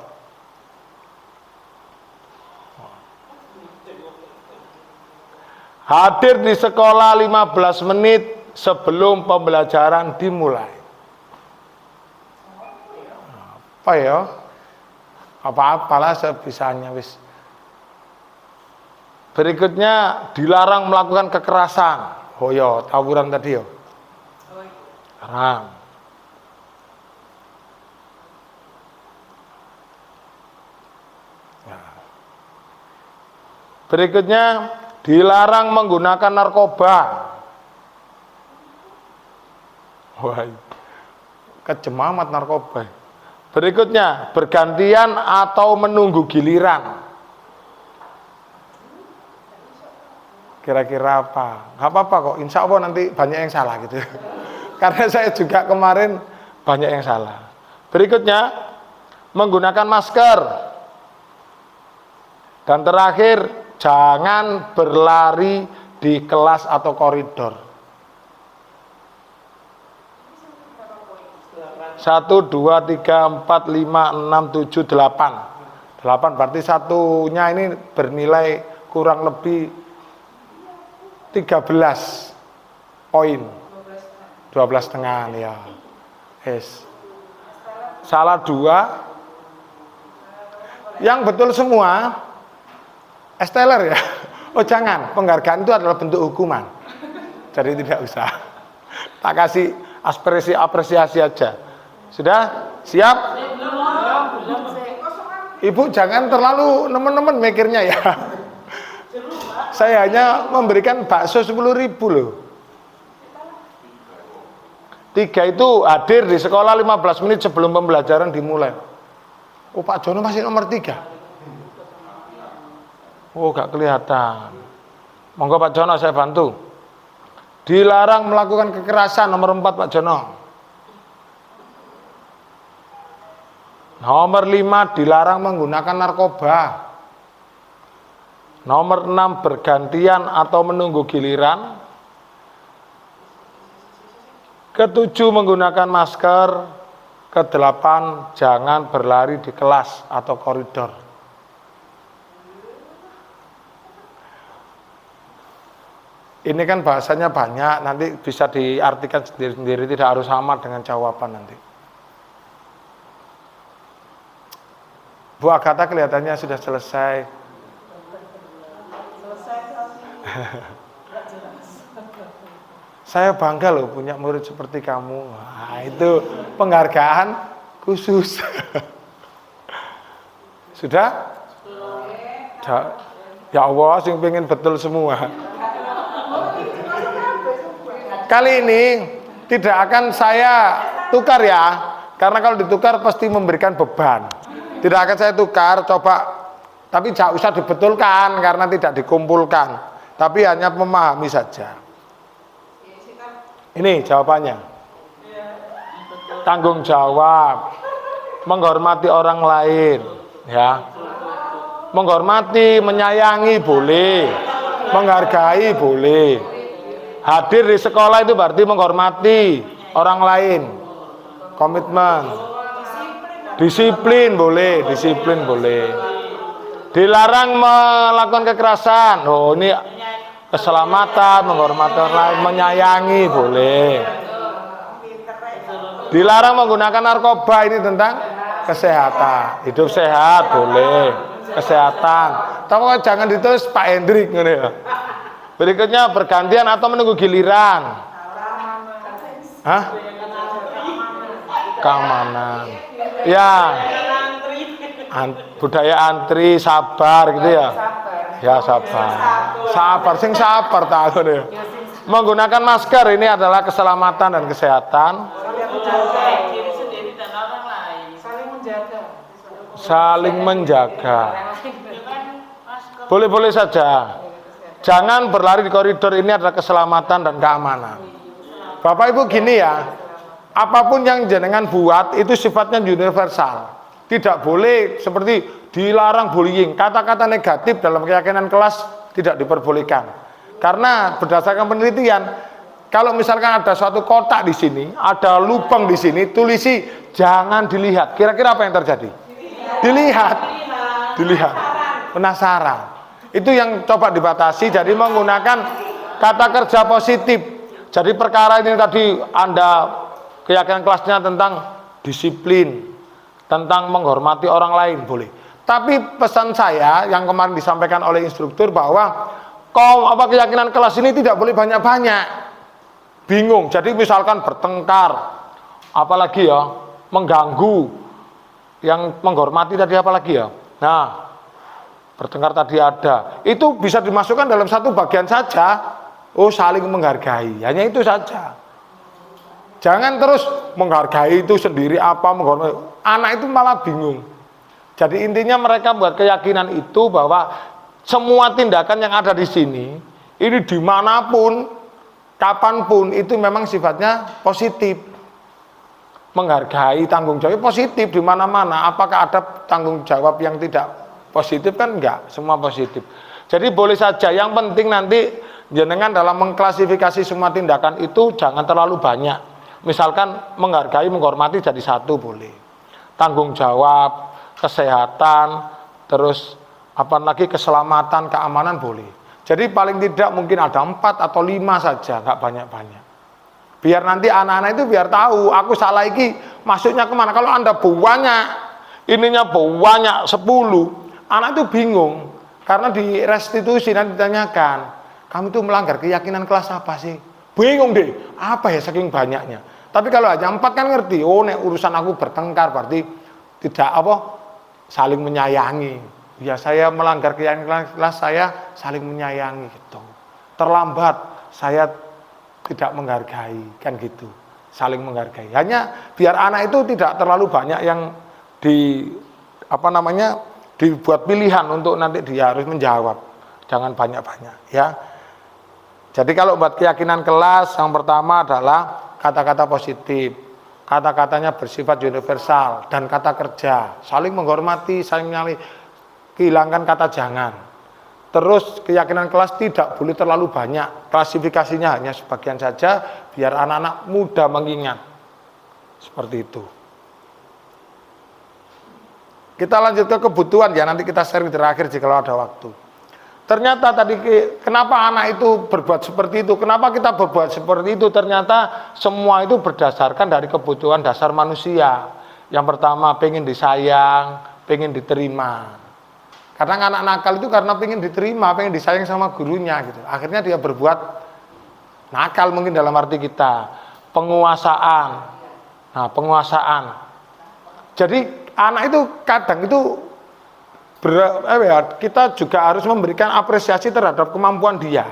Hadir di sekolah 15 menit sebelum pembelajaran dimulai. Apa ya? Apa-apalah sebisanya wis. Berikutnya dilarang melakukan kekerasan. Oh ya, tawuran tadi ya. Haram. Berikutnya dilarang menggunakan narkoba. Wah, kejem amat narkoba. Berikutnya, bergantian atau menunggu giliran. Kira-kira apa? Gak apa-apa kok, insya Allah nanti banyak yang salah gitu. Karena saya juga kemarin banyak yang salah. Berikutnya, menggunakan masker. Dan terakhir, jangan berlari di kelas atau koridor. 1, 2, 3, 4, 5, 6, 7, 8. 8 berarti satunya ini bernilai kurang lebih 13 poin. 12,5 ya. Yes. Salah 2. Yang betul semua esteller ya. Oh jangan, penghargaan itu adalah bentuk hukuman. Jadi tidak usah. Tak kasih apresiasi aja. Sudah? Siap? Ibu jangan terlalu nemen-nemen mikirnya ya. Saya hanya memberikan bakso 10.000 loh. 3 itu hadir di sekolah 15 menit sebelum pembelajaran dimulai. Oh Pak Jono masih nomor 3. Oh gak kelihatan. Monggo Pak Jono saya bantu. Dilarang melakukan kekerasan nomor 4 Pak Jono. Nomor 5 dilarang menggunakan narkoba. Nomor 6 bergantian atau menunggu giliran. Ke-7 menggunakan masker. Ke-8 jangan berlari di kelas atau koridor. Ini kan bahasanya banyak, nanti bisa diartikan sendiri-sendiri, tidak harus sama dengan jawaban nanti. Bu Agatha kelihatannya sudah selesai. Saya bangga loh punya murid seperti kamu. Nah, itu penghargaan khusus. Sudah? Ya Allah, sing pengen betul semua. Kali ini tidak akan saya tukar ya, karena kalau ditukar pasti memberikan beban. Tidak akan saya tukar, coba, tapi tidak usah dibetulkan karena tidak dikumpulkan, tapi hanya memahami saja. Ini jawabannya. tanggung jawab, menghormati orang lain, ya. Menghormati, menyayangi boleh, menghargai boleh. Hadir di sekolah itu berarti menghormati orang lain. Komitmen. Disiplin boleh, disiplin boleh. Dilarang melakukan kekerasan. Oh, ini keselamatan, menghormati orang lain, menyayangi boleh. Dilarang menggunakan narkoba, ini tentang kesehatan. Hidup sehat boleh. Kesehatan. Tapi jangan ditulis Pak Hendrik ngene ya. Berikutnya bergantian atau menunggu giliran. Hah? Keamanan. Ya. Budaya antri, sabar gitu ya. Ya sabar. Sabar, sing sabar tak ngono ya. Menggunakan masker ini adalah keselamatan dan kesehatan. Diri sendiri dan orang lain. Saling menjaga. Saling menjaga. Boleh-boleh saja. Jangan berlari di koridor, ini adalah keselamatan dan keamanan. Bapak Ibu gini ya, apapun yang jenengan buat itu sifatnya universal. Tidak boleh seperti dilarang bullying. Kata-kata negatif dalam keyakinan kelas tidak diperbolehkan. Karena berdasarkan penelitian, kalau misalkan ada suatu kotak di sini, ada lubang di sini, tulisi jangan dilihat. Kira-kira apa yang terjadi? Dilihat. Penasaran. Itu yang coba dibatasi. Jadi menggunakan kata kerja positif. Jadi perkara ini tadi Anda keyakinan kelasnya tentang disiplin, tentang menghormati orang lain boleh. Tapi pesan saya yang kemarin disampaikan oleh instruktur bahwa keyakinan kelas ini tidak boleh banyak-banyak. Bingung. Jadi misalkan bertengkar, apalagi ya mengganggu. Yang menghormati tadi apalagi ya. Nah, bertengkar tadi ada. Itu bisa dimasukkan dalam satu bagian saja. Oh, saling menghargai. Hanya itu saja. Jangan terus menghargai itu sendiri apa menghormati. Anak itu malah bingung. Jadi intinya mereka buat keyakinan itu bahwa semua tindakan yang ada di sini, ini dimanapun, kapanpun itu memang sifatnya positif. Menghargai, tanggung jawab positif di mana-mana. Apakah ada tanggung jawab yang tidak positif? Kan enggak, semua positif. Jadi boleh saja, yang penting nanti jenengan dalam mengklasifikasi semua tindakan itu jangan terlalu banyak. Misalkan menghargai, menghormati jadi satu boleh. Tanggung jawab, kesehatan, terus apa lagi keselamatan, keamanan boleh. Jadi paling tidak mungkin ada 4 atau 5 saja, enggak banyak-banyak. Biar nanti anak-anak itu biar tahu aku salah iki masuknya kemana. Kalau Anda banyak, ininya banyak 10, anak itu bingung. Karena di restitusi nanti ditanyakan, kamu itu melanggar keyakinan kelas apa sih? Bingung deh, apa ya saking banyaknya. Tapi kalau hanya 4 kan ngerti, oh nek urusan aku bertengkar berarti tidak saling menyayangi. Ya saya melanggar keyakinan kelas, saya saling menyayangi gitu. Terlambat, saya tidak menghargai, kan gitu. Saling menghargai. Hanya biar anak itu tidak terlalu banyak yang dibuat pilihan untuk nanti dia harus menjawab. Jangan banyak-banyak ya. Jadi kalau buat keyakinan kelas yang pertama adalah kata-kata positif. Kata-katanya bersifat universal dan kata kerja, saling menghormati, saling menyayangi. Hilangkan kata jangan. Terus keyakinan kelas tidak boleh terlalu banyak. Klasifikasinya hanya sebagian saja biar anak-anak mudah mengingat. Seperti itu. Kita lanjut ke kebutuhan ya, nanti kita sharing terakhir jika ada waktu. Ternyata tadi kenapa anak itu berbuat seperti itu? Kenapa kita berbuat seperti itu? Ternyata semua itu berdasarkan dari kebutuhan dasar manusia. Yang pertama pengen disayang, pengen diterima. Karena anak nakal itu karena pengen diterima, pengen disayang sama gurunya gitu. Akhirnya dia berbuat nakal mungkin dalam arti kita. Penguasaan. Nah, penguasaan. Jadi anak itu kadang itu kita juga harus memberikan apresiasi terhadap kemampuan dia.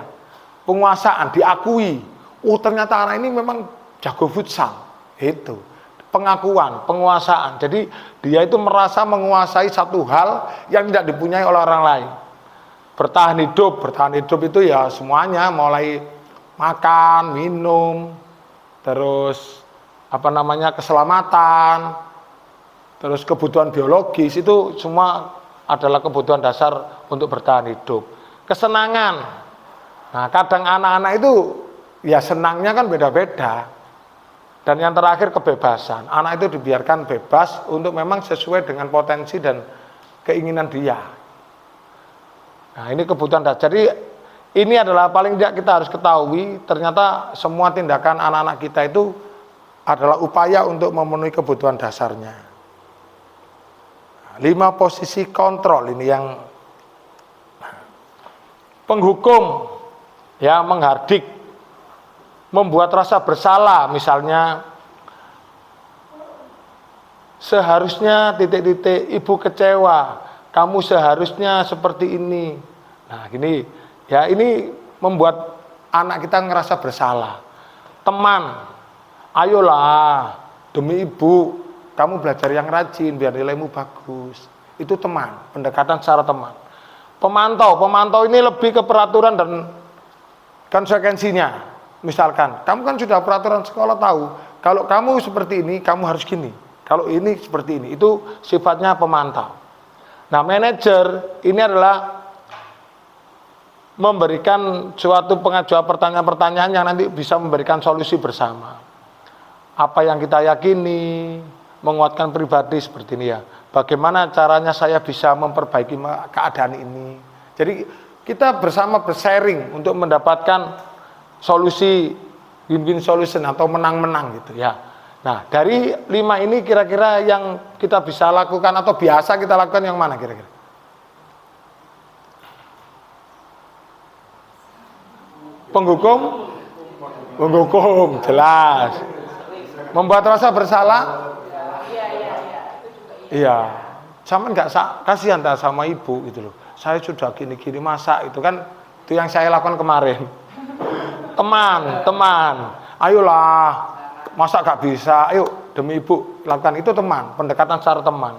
Penguasaan, diakui. Oh ternyata anak ini memang jago futsal. Itu. Pengakuan, penguasaan. Jadi dia itu merasa menguasai satu hal yang tidak dipunyai oleh orang lain. Bertahan hidup itu ya semuanya, mulai makan, minum, terus keselamatan, terus kebutuhan biologis, itu semua adalah kebutuhan dasar untuk bertahan hidup. Kesenangan. Nah, kadang anak-anak itu ya senangnya kan beda-beda. Dan yang terakhir kebebasan. Anak itu dibiarkan bebas untuk memang sesuai dengan potensi dan keinginan dia. Nah, ini kebutuhan dasar. Jadi ini adalah paling tidak kita harus ketahui, ternyata semua tindakan anak-anak kita itu adalah upaya untuk memenuhi kebutuhan dasarnya. 5 posisi kontrol ini yang penghukum, ya, menghardik, membuat rasa bersalah, misalnya seharusnya titik-titik, ibu kecewa, kamu seharusnya seperti ini. Nah, gini, ya, ini membuat anak kita ngerasa bersalah. Teman, ayolah, demi ibu, kamu belajar yang rajin biar nilaimu bagus. Itu teman, pendekatan secara teman. Pemantau ini lebih ke peraturan dan konsekuensinya. Misalkan, kamu kan sudah peraturan sekolah tahu, kalau kamu seperti ini, kamu harus gini. Kalau ini seperti ini, itu sifatnya pemantau. Nah, manajer ini adalah memberikan suatu pengajuan pertanyaan-pertanyaan yang nanti bisa memberikan solusi bersama. Apa yang kita yakini, menguatkan pribadi seperti ini ya. Bagaimana caranya saya bisa memperbaiki keadaan ini. Jadi kita bersama bersharing untuk mendapatkan solusi, win-win solution atau menang-menang gitu ya. Nah, dari 5 ini kira-kira yang kita bisa lakukan atau biasa kita lakukan yang mana kira-kira? Penghukum, jelas. Membuat rasa bersalah, iya. Sama nggak kasihan tak sama ibu gitu loh. Saya sudah gini-gini masak itu kan, itu yang saya lakukan kemarin. Teman, ayolah, masa gak bisa, ayo demi ibu lakukan, itu teman, pendekatan secara teman.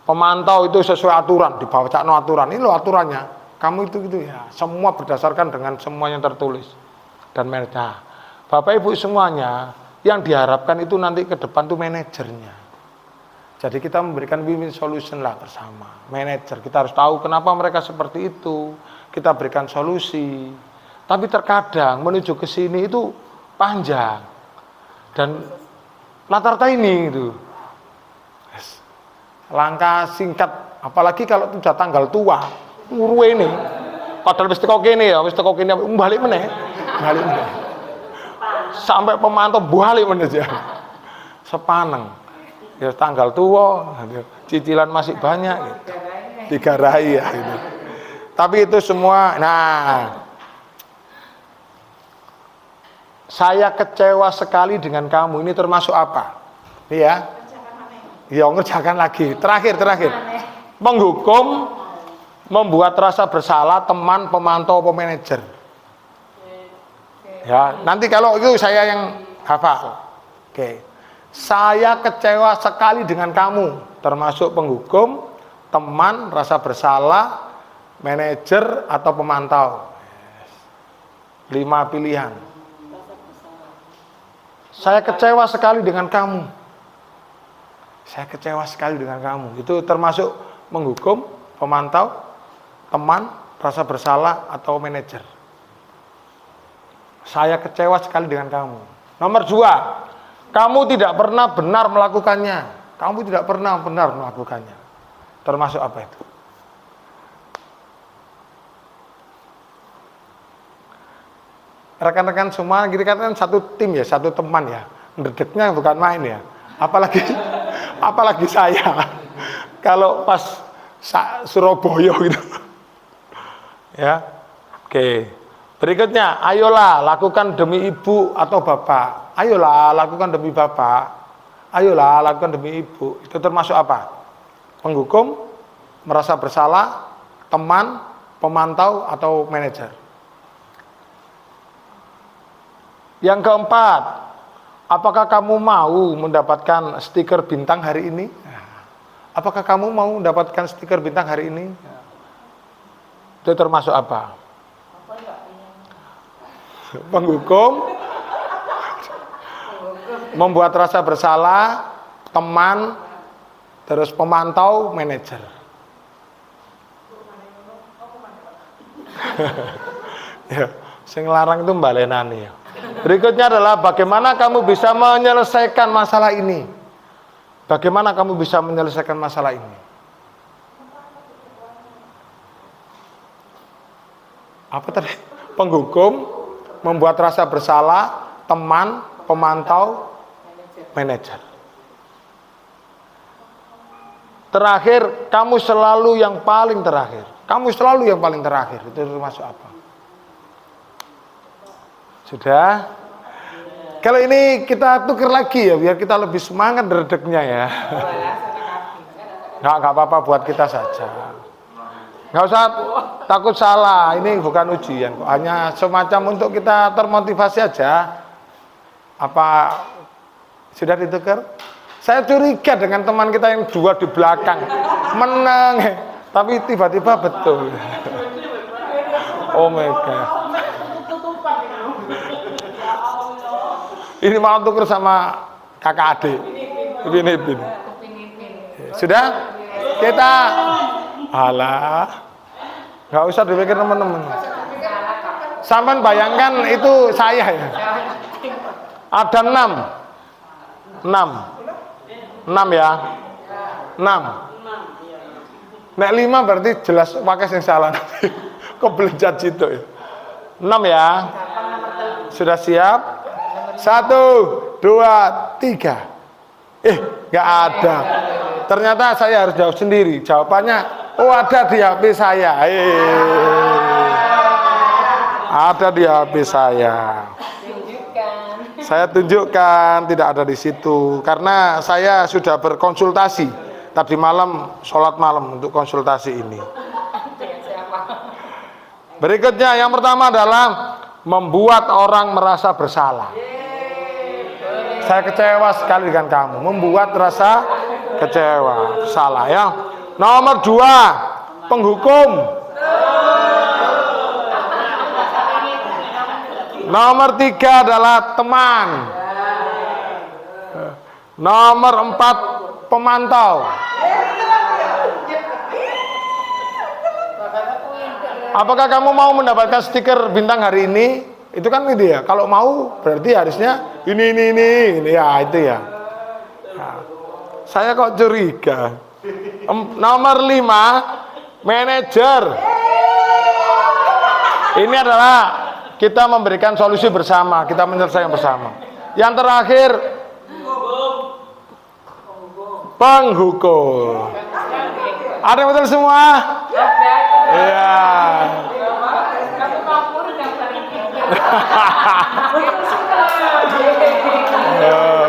Pemantau itu sesuai aturan, dibacakan aturan, ini loh aturannya, kamu itu gitu ya, semua berdasarkan dengan semua yang tertulis dan manajer. Bapak Ibu semuanya, yang diharapkan itu nanti ke depan tuh manajernya. Jadi kita memberikan win-win solution lah bersama manajer. Kita harus tahu kenapa mereka seperti itu, kita berikan solusi. Tapi terkadang menuju ke sini itu panjang dan rata-rata ini gitu. Langkah singkat, apalagi kalau sudah tanggal tua, urwe ini. Padahal wis teko kene ya, balik meneh. Sampai pemantau balik meneh ya. Sepaneng. Ya tanggal tua, cicilan masih banyak gitu. Digarai ya gitu. Tapi itu semua, nah, saya kecewa sekali dengan kamu. Ini termasuk apa? Iya. Ya, ngerjakan lagi. Terakhir. Penghukum, membuat rasa bersalah teman, pemantau, pemanajer. Ya, nanti kalau itu saya yang hafal. Oke. Saya kecewa sekali dengan kamu. Termasuk penghukum, teman, rasa bersalah, manajer atau pemantau. 5 pilihan. Saya kecewa sekali dengan kamu. Itu termasuk menghukum, pemantau, teman, rasa bersalah, atau manajer. Saya kecewa sekali dengan kamu. Nomor 2, kamu tidak pernah benar melakukannya. Termasuk apa itu? Rekan-rekan semua, kita kan satu tim ya, satu teman ya. Ngedeknya bukan main ya. Apalagi saya. Kalau pas Surabaya gitu. Ya. Oke. Berikutnya, ayolah lakukan demi ibu atau bapak. Ayolah lakukan demi bapak. Ayolah lakukan demi ibu. Itu termasuk apa? Penghukum, merasa bersalah, teman, pemantau atau manajer. Yang keempat, apakah kamu mau mendapatkan stiker bintang hari ini? Apakah kamu mau mendapatkan stiker bintang hari ini? Itu termasuk apa? Penghukum, membuat rasa bersalah, teman, terus pemantau, manajer. Ya, sing larang itu mbalenani ya. Berikutnya adalah bagaimana kamu bisa menyelesaikan masalah ini. Bagaimana kamu bisa menyelesaikan masalah ini? Apa tadi? Penghukum, membuat rasa bersalah, teman, pemantau, manajer. Terakhir, kamu selalu yang paling terakhir. Kamu selalu yang paling terakhir. Itu termasuk apa? Sudah? Kalau ini kita tukar lagi ya, biar kita lebih semangat redeknya ya. Nggak apa-apa buat kita saja. Nggak usah takut salah, ini bukan ujian kok. Hanya semacam untuk kita termotivasi aja. Apa sudah ditukar? Saya curiga dengan teman kita yang dua di belakang. Menang, tapi tiba-tiba betul. Oh my God. Ini malah tuker sama kakak adik. Ipin. Sudah? Kita alah. Nggak usah dipikir teman-teman. Sampai bayangkan itu saya ya. Ada 6 ya. 6. Nek 5 berarti jelas pakai yang salah. Kebelejat situ ya. 6 ya. Sudah siap? 1, 2, 3. Nggak ada. Ternyata saya harus jawab sendiri. Jawabannya, oh ada di HP saya. Ada di HP saya. Saya tunjukkan tidak ada di situ. Karena saya sudah berkonsultasi. Tadi malam, sholat malam untuk konsultasi ini. Berikutnya, yang pertama adalah membuat orang merasa bersalah. Saya kecewa sekali dengan kamu. Membuat rasa kecewa, salah ya. Nomor 2, penghukum. Nomor 3 adalah teman. Nomor 4, pemantau. Apakah kamu mau mendapatkan stiker bintang hari ini? Itu kan ini ya. Kalau mau berarti harusnya ini ya itu ya. Nah, saya kok curiga. Nomor 5, manajer. Ini adalah kita memberikan solusi bersama, kita menyelesaikan bersama. Yang terakhir, penghukum. Ada yang betul semua? Iya.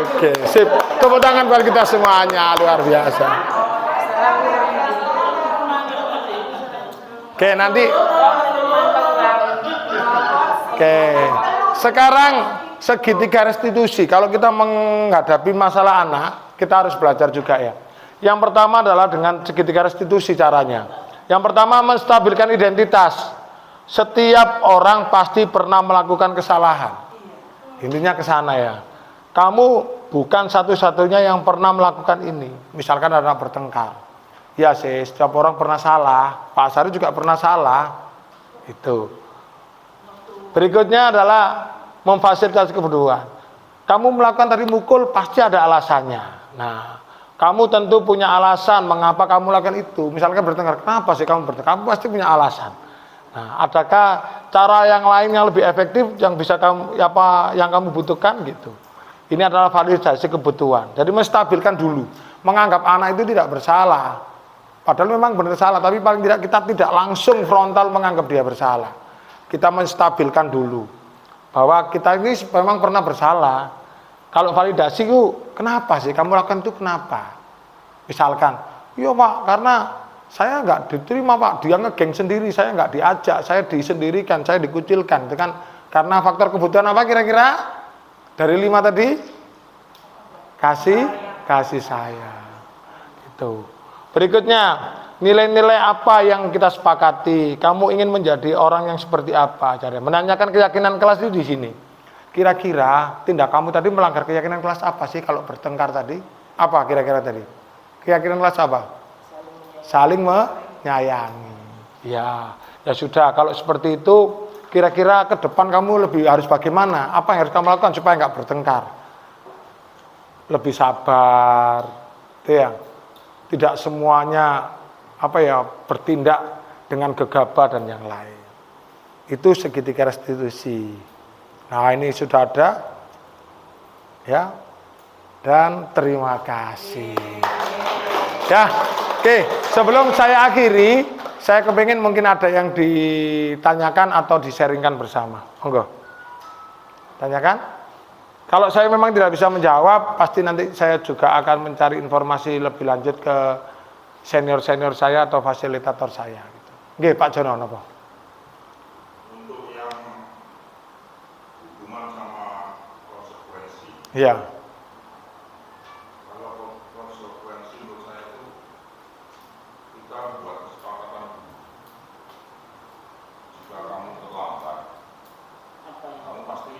Oke, sip. Tepuk tangan buat kita semuanya, luar biasa. Oke, nanti. Oke. Sekarang segitiga restitusi. Kalau kita menghadapi masalah anak, kita harus belajar juga ya. Yang pertama adalah dengan segitiga restitusi caranya. Yang pertama, menstabilkan identitas. Setiap orang pasti pernah melakukan kesalahan. Intinya ke sana ya. Kamu bukan satu-satunya yang pernah melakukan ini. Misalkan ada bertengkar. Ya sih, setiap orang pernah salah. Pak Sari juga pernah salah. Itu. Berikutnya adalah memfasilitasi kebutuhan. Kamu melakukan tadi mukul, pasti ada alasannya. Nah, kamu tentu punya alasan mengapa kamu melakukan itu. Misalkan bertengkar, kenapa sih kamu bertengkar? Kamu pasti punya alasan. Nah, adakah cara yang lain yang lebih efektif yang bisa kamu yang kamu butuhkan gitu? Ini adalah validasi kebutuhan. Jadi menstabilkan dulu, menganggap anak itu tidak bersalah. Padahal memang benar salah, tapi paling tidak kita tidak langsung frontal menganggap dia bersalah. Kita menstabilkan dulu bahwa kita ini memang pernah bersalah. Kalau validasi itu, kenapa sih kamu lakukan itu kenapa? Misalkan, iya Pak, karena saya nggak diterima Pak, dia ngegeng sendiri, saya nggak diajak, saya disendirikan, saya dikucilkan. Itu kan karena faktor kebutuhan apa kira-kira? Dari 5 tadi? Kasih saya. Gitu. Berikutnya, nilai-nilai apa yang kita sepakati? Kamu ingin menjadi orang yang seperti apa? Menanyakan keyakinan kelas itu di sini. kira-kira tindak kamu tadi melanggar keyakinan kelas apa sih kalau bertengkar tadi? Apa kira-kira tadi? Keyakinan kelas apa? Saling menyayangi. Ya, ya sudah. Kalau seperti itu, kira-kira ke depan kamu lebih harus bagaimana? Apa yang harus kamu lakukan supaya nggak bertengkar? Lebih sabar, itu ya. Tidak semuanya bertindak dengan gegabah dan yang lain. Itu segitiga restitusi. Nah, ini sudah ada, ya. Dan terima kasih. Ya, oke. Sebelum saya akhiri, saya kepingin mungkin ada yang ditanyakan atau di-sharingkan bersama. Monggo. Tanyakan. Kalau saya memang tidak bisa menjawab, pasti nanti saya juga akan mencari informasi lebih lanjut ke senior-senior saya atau fasilitator saya. Oke, Pak Jono, apa? Untuk yang hubungan sama konsekuensi. Iya. Kalau konsekuensi menurut saya itu kita buat kesepakatan jika kamu terlambat, kamu pasti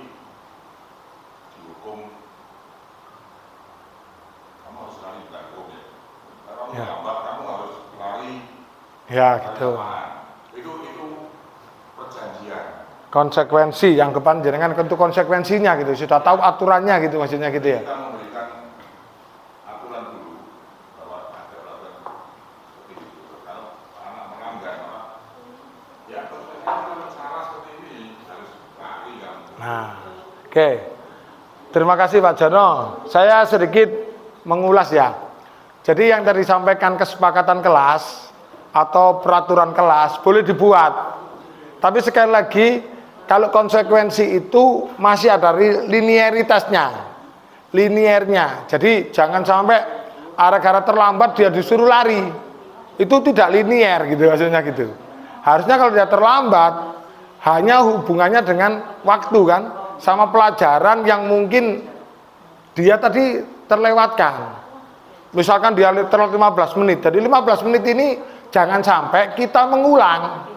dihukum. Kamu harus lari bukan hukum ya. Kalau kamu terlambat, kamu harus lari. Ya, gitu. Itu perjanjian. Konsekuensi yang kepanjangan untuk konsekuensinya gitu. Sudah tahu aturannya gitu maksudnya gitu ya. Kita memberikan aturan dulu bahwa ada aturan seperti itu. Kalau anak melanggar, ya kalau cara seperti ini harus lari kan. Nah, oke. Terima kasih Pak Jono. Saya sedikit mengulas ya. Jadi yang tadi disampaikan kesepakatan kelas atau peraturan kelas boleh dibuat. Tapi sekali lagi, kalau konsekuensi itu masih ada linearitasnya, liniernya. Jadi jangan sampai gara-gara terlambat dia disuruh lari. Itu tidak linier gitu maksudnya gitu. Harusnya kalau dia terlambat hanya hubungannya dengan waktu kan, sama pelajaran yang mungkin dia tadi terlewatkan. Misalkan dia telat 15 menit. Jadi 15 menit ini jangan sampai kita mengulang.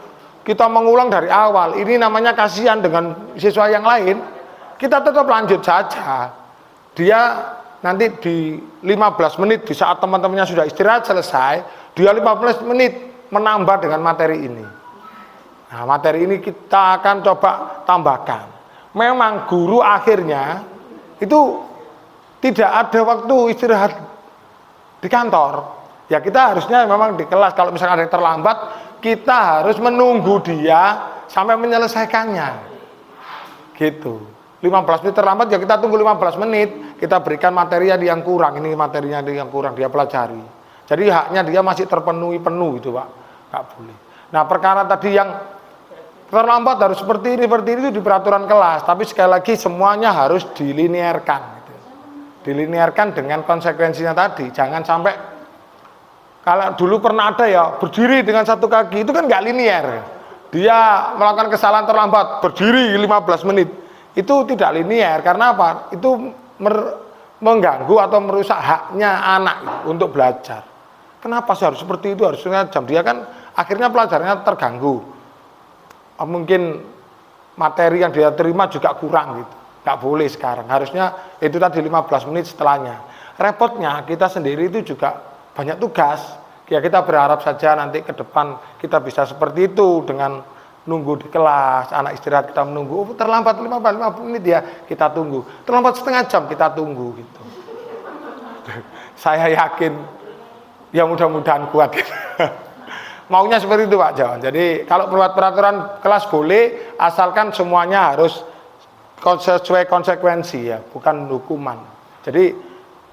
Kita mengulang dari awal. Ini namanya kasihan dengan siswa yang lain. Kita tetap lanjut saja. Dia nanti di 15 menit di saat teman-temannya sudah istirahat selesai, dia 15 menit menambah dengan materi ini. Nah, materi ini kita akan coba tambahkan. Memang guru akhirnya itu tidak ada waktu istirahat di kantor. Ya kita harusnya memang di kelas kalau misalnya ada yang terlambat, kita harus menunggu dia sampai menyelesaikannya. Gitu. 15 menit terlambat ya kita tunggu 15 menit, kita berikan materi yang kurang, ini materinya yang kurang dia pelajari. Jadi haknya dia masih terpenuhi penuh itu, Pak. Nggak boleh. Nah, perkara tadi yang terlambat harus seperti ini itu di peraturan kelas, tapi sekali lagi semuanya harus dilinearkan gitu. Dilinearkan dengan konsekuensinya tadi. Jangan sampai kalau dulu pernah ada ya berdiri dengan satu kaki, itu kan nggak linear. Dia melakukan kesalahan terlambat, berdiri 15 menit. Itu tidak linear, karena apa? Itu mengganggu atau merusak haknya anak untuk belajar. Kenapa sih harus seperti itu? Harusnya jam dia kan akhirnya pelajarannya terganggu. Mungkin materi yang dia terima juga kurang gitu. Nggak boleh sekarang. Harusnya itu tadi 15 menit setelahnya. Repotnya kita sendiri itu juga banyak tugas. Ya kita berharap saja nanti ke depan kita bisa seperti itu dengan nunggu di kelas, anak istirahat kita menunggu, terlambat 15 menit ya kita tunggu, terlambat setengah jam kita tunggu gitu. Saya yakin ya mudah-mudahan kuat gitu. Maunya seperti itu Pak Jawan. Jadi kalau buat peraturan kelas boleh, asalkan semuanya harus sesuai konsekuensi ya, bukan hukuman. Jadi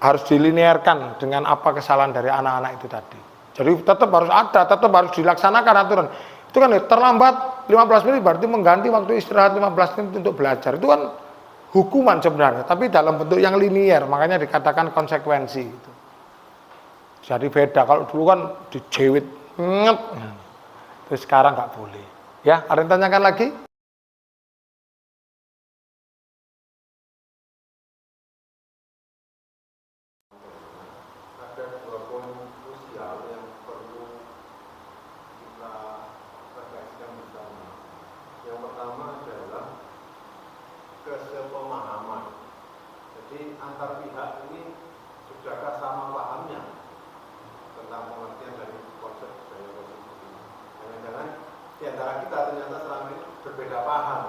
harus dilinearkan dengan apa kesalahan dari anak-anak itu tadi. Jadi tetap harus ada, tetap harus dilaksanakan aturan. Itu kan terlambat 15 menit berarti mengganti waktu istirahat 15 menit untuk belajar. Itu kan hukuman sebenarnya, tapi dalam bentuk yang linier, makanya dikatakan konsekuensi gitu. Jadi beda, kalau dulu kan dijewit nget. Terus sekarang nggak boleh. Ya, ada yang tanyakan lagi? Ada dua poin krusial yang perlu kita refleksikan bersama. Yang pertama adalah kesepemahaman antar pihak ini sudahkah sama pahamnya tentang pengertian dari konsep budaya positif ini? Jangan-jangan di antara kita ternyata selama ini berbeda paham.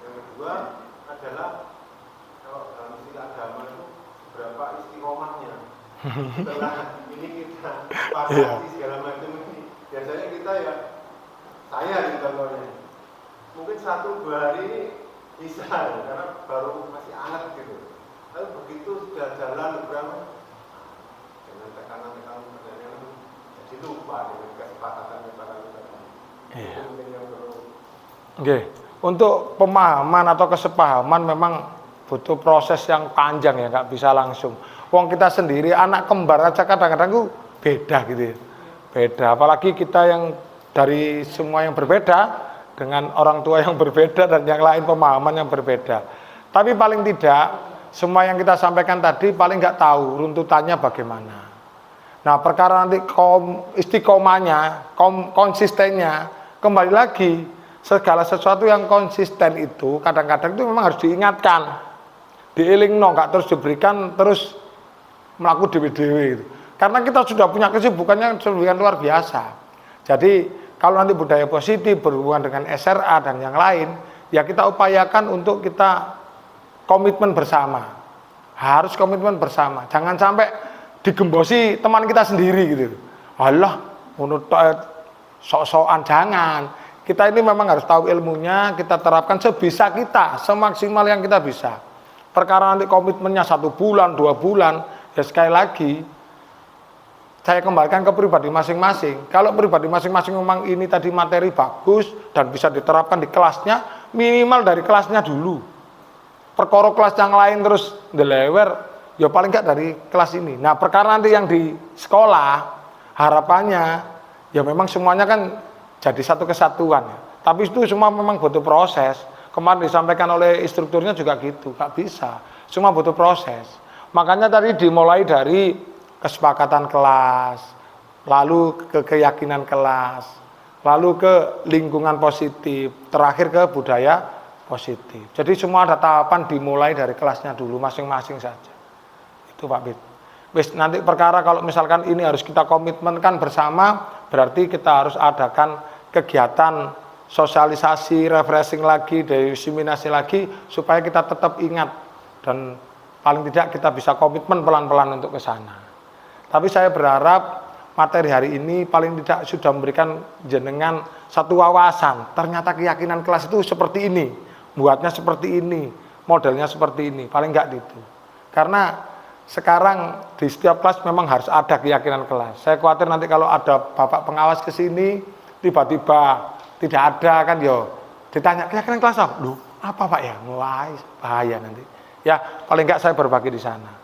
Yang kedua adalah kalau dalam istilah agama itu berapa istiqomahnya. Setelah ini kita pakati segala macam ini, biasanya kita ya saya di contohnya mungkin 1-2 hari ini bisa ya, karena baru masih hangat gitu. Tapi begitu sudah jalan berapa dengan tekanan-tekanan pertanyaan jadi lupa dengan kesepakatan kita. Itu mungkin yang perlu. Oke, untuk pemahaman atau kesepahaman memang butuh proses yang panjang ya, nggak bisa langsung. Wong kita sendiri anak kembar aja kadang-kadang itu beda gitu ya. Beda, apalagi kita yang dari semua yang berbeda dengan orang tua yang berbeda dan yang lain pemahaman yang berbeda. Tapi paling tidak semua yang kita sampaikan tadi paling nggak tahu runtutannya bagaimana. Nah, perkara nanti istiqomahnya, konsistennya, kembali lagi segala sesuatu yang konsisten itu kadang-kadang itu memang harus diingatkan, dielingno, nggak terus diberikan terus melaku dewe-dewe gitu. Karena kita sudah punya kesibukannya sedemikian luar biasa. Jadi kalau nanti budaya positif berhubungan dengan SRA dan yang lain, ya kita upayakan untuk kita komitmen bersama. Harus komitmen bersama. Jangan sampai digembosi teman kita sendiri gitu. Allah, menurut sok-sokan jangan. Kita ini memang harus tahu ilmunya, kita terapkan sebisa kita, semaksimal yang kita bisa. Perkara nanti komitmennya 1 bulan, 2 bulan, ya sekali lagi saya kembalikan ke pribadi masing-masing. Kalau pribadi masing-masing memang ini tadi materi bagus dan bisa diterapkan di kelasnya, minimal dari kelasnya dulu. Perkara kelas yang lain terus delewer, ya paling enggak dari kelas ini. Nah, perkara nanti yang di sekolah, harapannya ya memang semuanya kan jadi satu kesatuan. Tapi itu semua memang butuh proses. Kemarin disampaikan oleh instrukturnya juga gitu, nggak bisa. Semua butuh proses. Makanya tadi dimulai dari kesepakatan kelas, lalu ke keyakinan kelas, lalu ke lingkungan positif, terakhir ke budaya positif. Jadi semua ada tahapan dimulai dari kelasnya dulu masing-masing saja. Itu Pak Bid. Wis nanti perkara kalau misalkan ini harus kita komitmenkan bersama, berarti kita harus adakan kegiatan sosialisasi, refreshing lagi, diseminasi lagi supaya kita tetap ingat dan paling tidak kita bisa komitmen pelan-pelan untuk ke sana. Tapi saya berharap materi hari ini paling tidak sudah memberikan jenengan satu wawasan. Ternyata keyakinan kelas itu seperti ini, buatnya seperti ini, modelnya seperti ini, paling enggak gitu. Karena sekarang di setiap kelas memang harus ada keyakinan kelas. Saya khawatir nanti kalau ada bapak pengawas ke sini, tiba-tiba tidak ada kan yo, ditanya keyakinan kelas apa Pak ya? Wah, bahaya nanti. Ya, paling enggak saya berbagi di sana.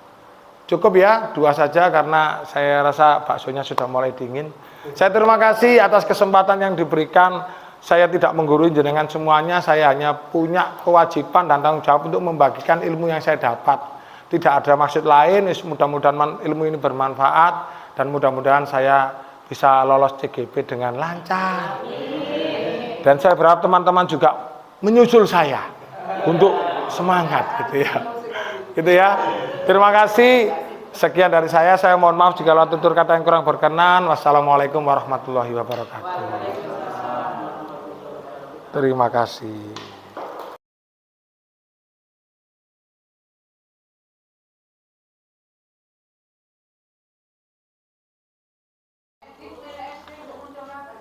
Cukup ya, 2 saja karena saya rasa baksonya sudah mulai dingin. Saya terima kasih atas kesempatan yang diberikan. Saya tidak menggurui jenengan semuanya, saya hanya punya kewajiban dan tanggung jawab untuk membagikan ilmu yang saya dapat. Tidak ada maksud lain, mudah-mudahan ilmu ini bermanfaat dan mudah-mudahan saya bisa lolos CGP dengan lancar. Dan saya berharap teman-teman juga menyusul saya untuk semangat gitu ya. Gitu ya. Terima kasih. Sekian dari saya mohon maaf jika ada tutur kata yang kurang berkenan. Wassalamualaikum warahmatullahi wabarakatuh. Terima kasih.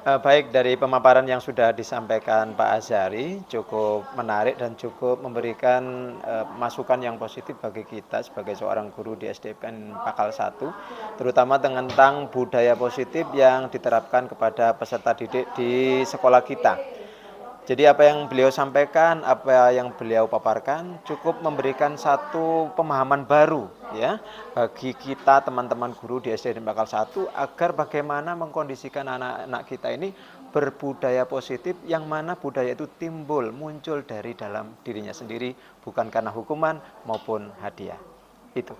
Baik, dari pemaparan yang sudah disampaikan Pak Azhari cukup menarik dan cukup memberikan masukan yang positif bagi kita sebagai seorang guru di SDPN Pakal 1, terutama tentang budaya positif yang diterapkan kepada peserta didik di sekolah kita. Jadi apa yang beliau sampaikan, apa yang beliau paparkan cukup memberikan satu pemahaman baru ya bagi kita teman-teman guru di SDN Pakal 1 agar bagaimana mengkondisikan anak-anak kita ini berbudaya positif yang mana budaya itu muncul dari dalam dirinya sendiri bukan karena hukuman maupun hadiah. Itu.